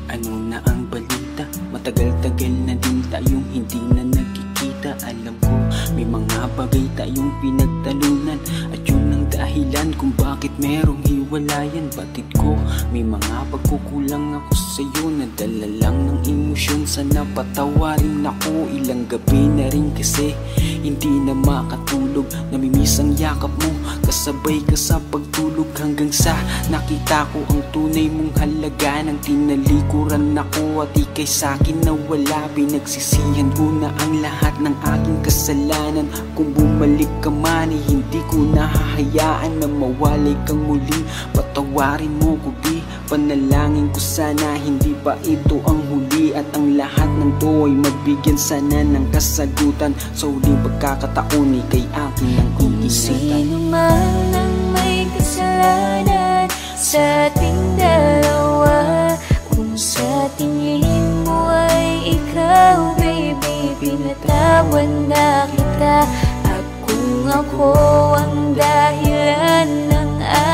Ano na ang balita? Matagal-tagal na din tayong hindi na nagkikita. Alam ko, may mga bagay tayong pinagtalunan, at yun ang dahilan kung bakit merong hiwalayan. Batid ko, may mga pagkukulang ako sa'yo, nadala lang ng emosyon. Sana patawarin ako, ilang gabi na rin kasi hindi na makatulog. Namimiss ang yakap mo, kasabay ka sa pagtulog, hanggang sa nakita ko ang tunay mong halaga. Nang tinalikuran ako at ika'y sa'kin nawala, pinagsisihan ko na ang lahat ng aking kasalanan. Kung bumalik ka man, hindi ko nahahayaan na mawalay kang muli. Patawarin mo ko, di panalangin ko sana hindi pa ito ang huli, at ang lahat ng to ay mabigyan sana ng kasagutan. Sa huling pagkakataon, ika'y akin ang iingatan. Sino man ang may kasalanan sa ating dalawa, kung sa tingin mo ay ikaw, baby, pinatawad na kita. At kung ako ang dahilan ng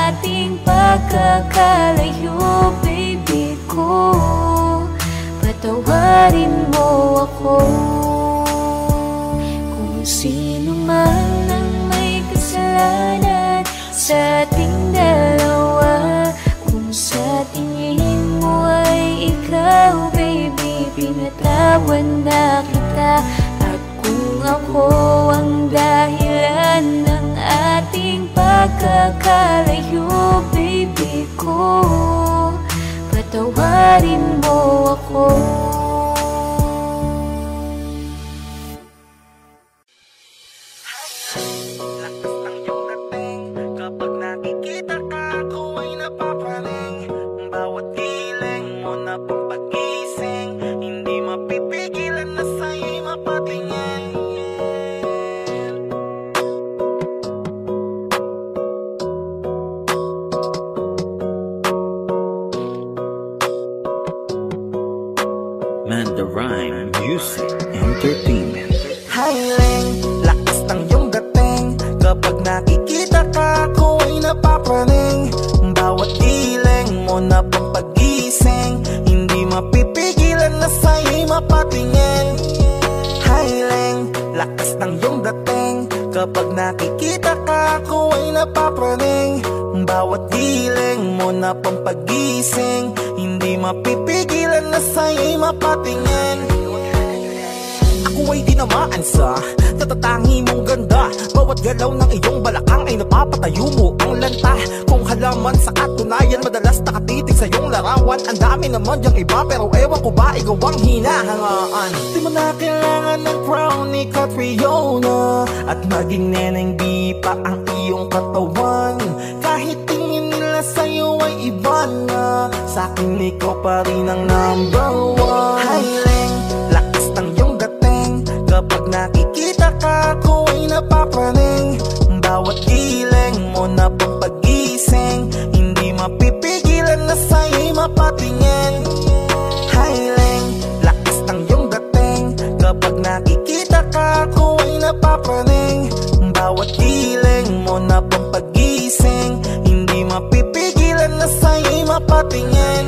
ating pagkakalayo, baby ko, patawarin mo ako. Kung sino man ang may kasalanan sa ating dalawa, kung sa tingin mo ay ikaw, baby, pinatawad na kita. At kung ako ang dahilan ng ating pagkakalayo, baby ko, patawarin mo ako. Kapag nakikita ka, ako ay napapaling. Bawat hiling mo na pampagising, hindi mapipigilan na sa'yo'y mapatingin. Manda Rhyme Music Entertainment. Hiling, lakas ng iyong dating. Kapag nakikita ka, ako ay napapraning. Bawat hiling mo na pampagising, hindi mapipigilan na sa'yo'y mapatingin. Hiling, lakas ng iyong dating. Kapag nakikita ka, ako ay napapraning. Bawat hiling mo na pampagising, hindi mapipigilan na sa'yo'y mapatingin. Ako ay dinamaan sa tatatangi mong ganda. Bawat galaw ng iyong balakang ay napapatayo mo ang lanta. Kung halaman sa katunayan, madalas nakatitig sa iyong larawan. Ang dami naman yung iba, pero ewan ko ba ikaw ang hinahangaan. Di mo na kailangan ng crown ni Catriona, at maging neneng di pa ang iyong katawan. Kahit tingin nila sa'yo ay iba na, sa'kin ikaw pa rin ang number one. Haileng, lakas ng iyong dating, kapag nakikita ka ako ay napapraning. Bawat giling mo na papagising, hindi mapipigilan na sa'yo'y mapatingin. Haileng, lakas ng iyong dating, kapag nakikita ka ako ay napapraning. Bawat giling mo na papagising, hindi mapipigilan na sa'yo'y mapatingin.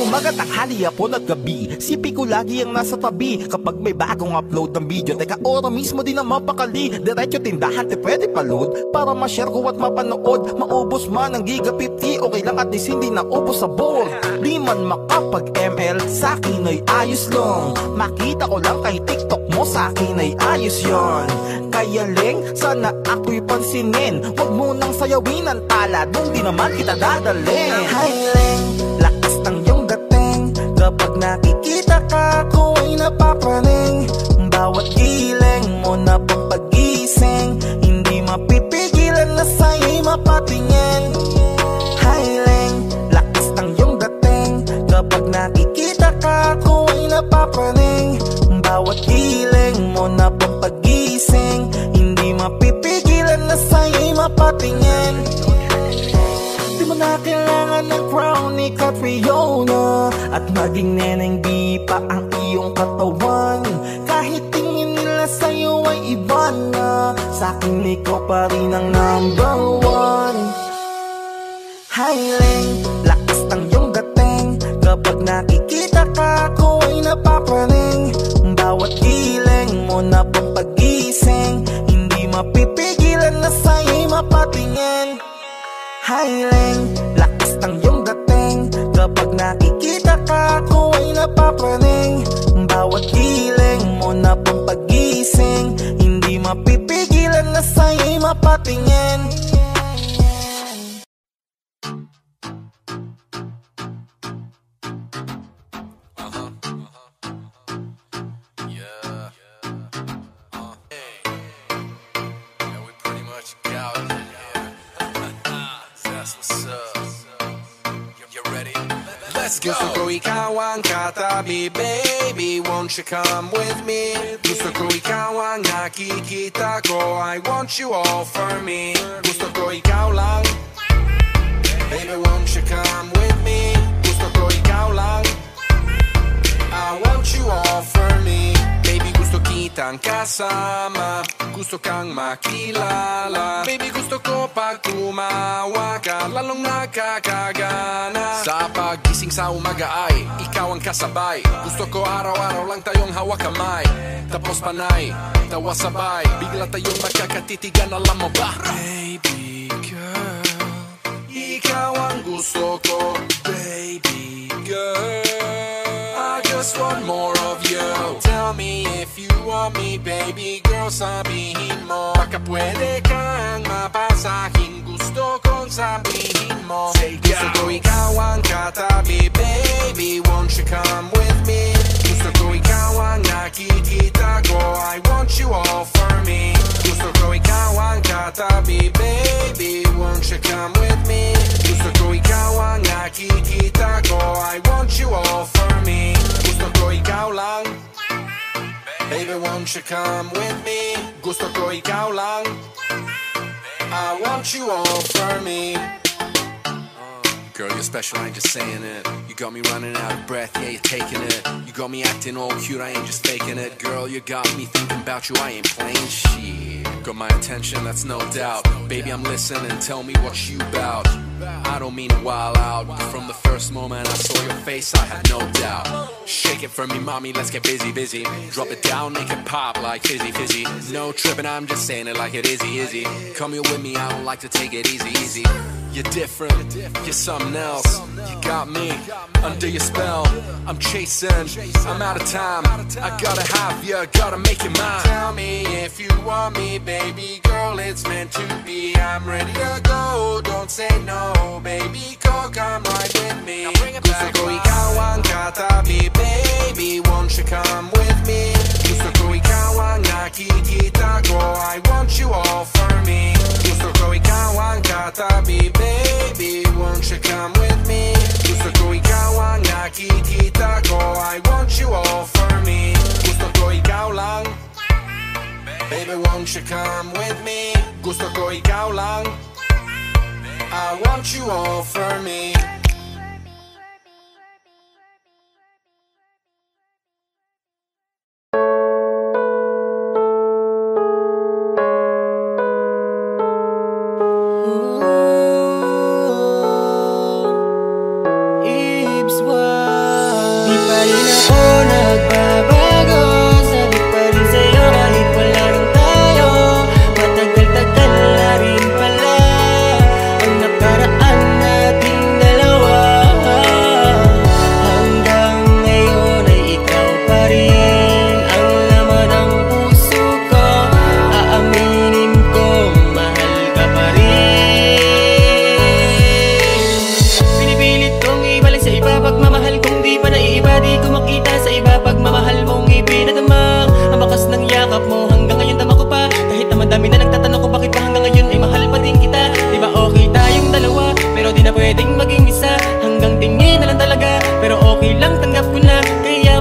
Umaga, tanghali, hapon at gabi, sipi ko lagi ang nasa tabi. Kapag may bagong upload ng video, teka ora mismo din ang mapakali. Diretso tindahan, te pwede pa-load para ma-share ko at mapanood. Maubos man ang giga 50, okay lang at least hindi naubos sa board. Di man makapag-ML, sa'kin ay ayos lang. Makita ko lang kay TikTok mo, sa'kin ay ayos yon. Kaya Leng, sana ako'y pansinin, wag mo nang sayawin ang tala, dun di naman kita dadalhin. Hi Leng, lakas ng iyong dating, kapag nakikita ka ako ay napapraning. Bawat giling mo na papagising, hindi mapipigilan na sa'yo'y mapatingin. Hi Leng, lakas ng iyong dating, kapag nakikita ka ako ay napapraning. Bawat giling mo na papagising, hindi mapipigilan na sa'yo'y mapatingin. Di mo na kailangan ng crown ni Catriona, at maging neneng di pa ang iyong katawan. Kahit tingin nila sa'yo ay iba na, sa'kin ikaw pa rin ang number one. Hi Leng, lakas ng iyong dating, kapag nakikita ka ako ay napapraning. Bawat giling mo na papagising, hindi mapipigilan na sa'yo'y mapatingin. Hi Leng, lakas ng iyong dating, kapag nakikita ka ako ay napapraning. Bawat giling mo na papagising, hindi mapipigilan na sa'yo'y mapatingin. Gusto ko ikaw ang katabi, baby, won't you come with me? Gusto ko ikaw ang nakikita ko, I want you all for me. Gusto ko ikaw lang, baby, won't you come with me? Gusto ko ikaw lang, I want you all for me. Baby, gusto kitang kasama, gusto kang makilala. Baby, gusto ko pag tumawa ka, lalong nakakagana. Sa pagising sa umaga ay ikaw ang kasabay. Gusto ko araw-araw lang tayong hawak kamay, tapos panay, tawa sabay, bigla tayong magkakatitigan, alam mo ba? Baby girl, ikaw ang gusto ko, baby girl, I just want more of you. Tell me if you want me, baby girl, sabihin mo. Baka pwede kang mapasahin, gusto kong sabihin mo. Gusto ko ikaw ang katabi, baby, won't you come with me? Gusto ko ikaw ang nakikita ko, I want you all for me. Gusto ko ikaw ang katabi, baby, won't you come with me? Gusto ko ikaw ang nakikita ko, I want you all for me. Gusto ko ikaw lang, baby, won't you come with me? Gusto ko ikaw lang, I want you all for me. Girl, you're special, I ain't just saying it. You got me running out of breath, yeah, you're taking it. You got me acting all cute, I ain't just faking it. Girl, you got me thinking about you, I ain't playing shit. Got my attention, that's no doubt. Baby, I'm listening, tell me what you bout. I don't mean to wild out, but from the first moment I saw your face, I had no doubt. Shake it for me, mommy, let's get busy, busy. Drop it down, make it pop like fizzy, fizzy. No tripping, I'm just saying it like it is easy. Come here with me, I don't like to take it easy, easy. You're different, you're something else. You got me under your spell. I'm chasing, I'm out of time. I gotta have you, gotta make it mine. Tell me if you want me, baby girl, it's meant to be. I'm ready to go, don't say no, baby girl, come right with me. Gusto ko ikaw ang katabi, baby, won't you come with me? Gusto ko ikaw ang nakikita ko, I want you all for me. Gusto ko ikaw ang katabi, baby, won't you come with me? Gusto ko ikaw ang nakikita ko, I want you all for me. Gusto ko ikaw lang, baby, won't you come with me? Gusto ko ikaw lang, I want you all for me.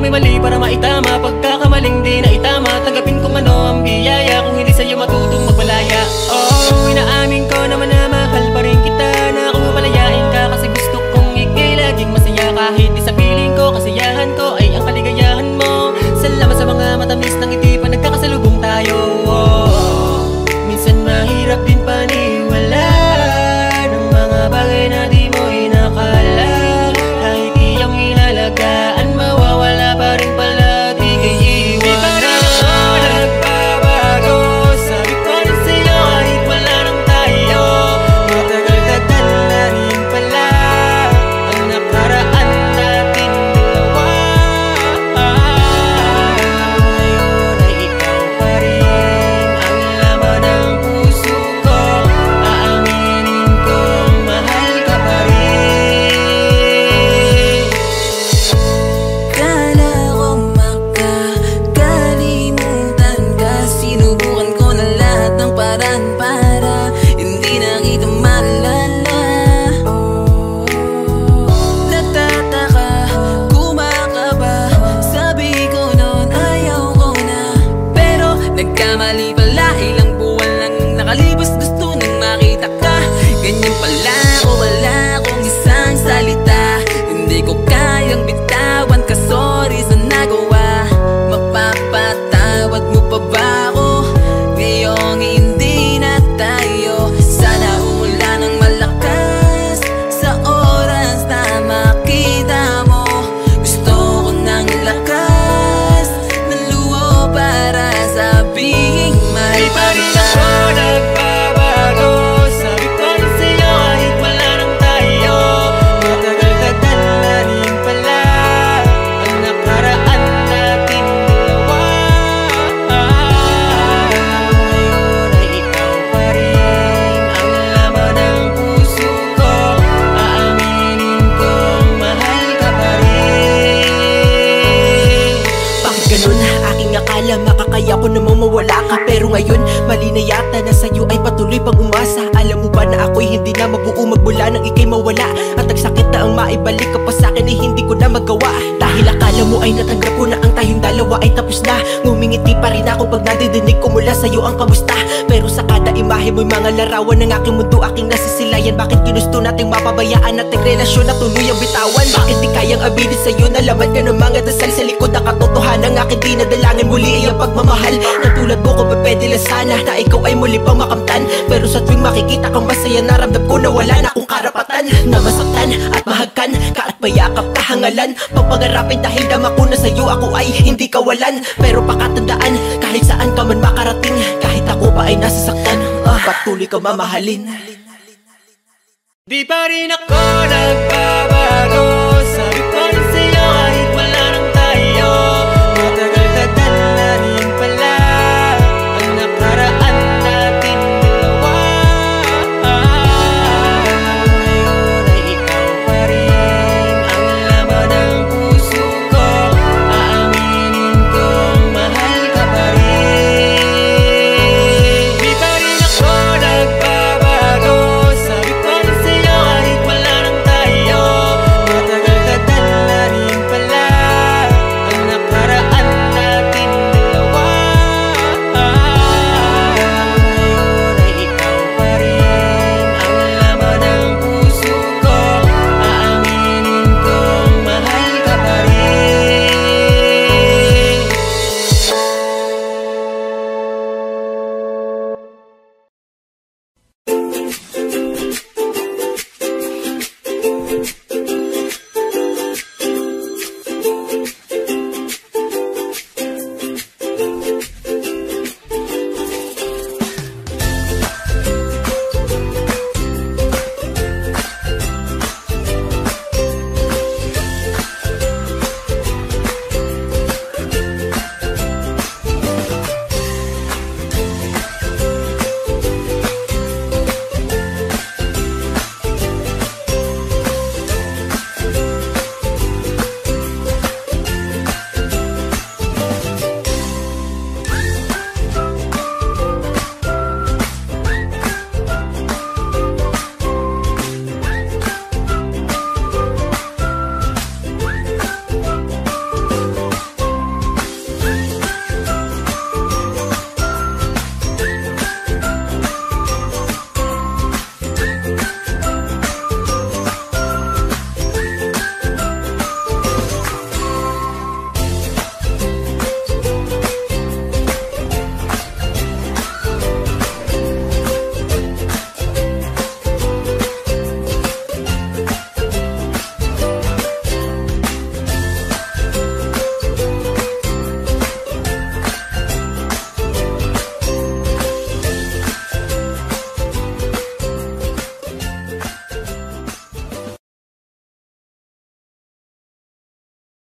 Mali para maitama, pagkakamaling di na itama. Tanggapin kung ano ang biyaya, kung hindi sa'yo matutong magmalaya. Oh, inaamin ko naman na mahal pa rin kita, na kung mapalayain ka kasi gusto kong ikay laging masaya. Kahit di sa piling ko, kasiyahan ko ay ang kaligayahan mo. Salamat sa mga matamis ng hindi pa nagkakasalubong tayo. Oh, minsan mahirap din paniwala ng mga bagay na di mo inakala. Kahit iyong inalagaan, mawawala pa rin pala, di kayo iwanan. Di pa rin ako nagbabago, sabi ko rin sa'yo kahit wala nang tayo. Matagal-tagal na rin pala ang nakaraan natin dalawa. Ngayon ay ikaw pa rin ang laman ng puso ko. Aaminin kong mahal ka pa rin. Kala ko makakalimutan ka, sinubukan ko na lahat ng paraan para hindi na kita maalala. Nagtataka, kumakaba, sabi ko noon ayaw ko na. Pero nagkamali pala, ilang buwan lang nakalipas, gusto nang makita ka. Ganyan pala ako, wala akong isang salita. Hindi ko kayang bitawan ka, sorry sa nagawa. Mapapatawad mo pa ba ako ngayong hindi na tayo? Sana umula ng malakas sa oras na makita mo. Gusto ko ng lakas ng luho para sabihing mahal pa rin ako nagbabago, sabi ko rin sa'yo kahit wala nang tayo. Matagal-tagal na rin pala ang nakaraan natin dalawa. Ngayon ay ikaw pa rin ang laman ng puso ko. Aaminin kong mahal ka pa rin. Bakit ganun? Aking akala makakaya ko namang mawala ka, pero ngayon mali na yata na sa'yo ay patuloy pang umasa. Alam mo ba na ako'y hindi na mabuo magmula nang ika'y mawala? At ang sakit na ang maibalik ka pa sa'kin ay hindi ko na magawa. Dahil akala mo ay natanggap ko na ang tayong dalawa ay tapos na. Ngumingiti pa rin ako pag nadidinig ko mula sa'yo ang kamusta. Pero sa kada imahe mo'y mga larawan ng aking mundo, aking nasisilayan. Bakit ginusto nating mapabayaan nating relasyon na tuluyang bitawan? Bakit di kayang aminin sa'yo na laman ka ng mga dasal sa likod ng katotohanan ng aking dinadalangin muli ay ang pagmamahal. Na tulad mo ko ba pwede lang sana na ikaw ay muli pang makamtan? Pero sa tuwing makikita kang masaya, naramdam ko na wala na akong karapatan na masaktan at mahagkan ka at payakap kahangalan. Pagpangarapin dahil dama ko na sa'yo ako ay hindi kawalan. Pero pakatandaan, kahit saan ka man makarating, kahit ako pa ay nasasaktan, patuloy ka mamahalin. Di pa rin ako nagbabago sa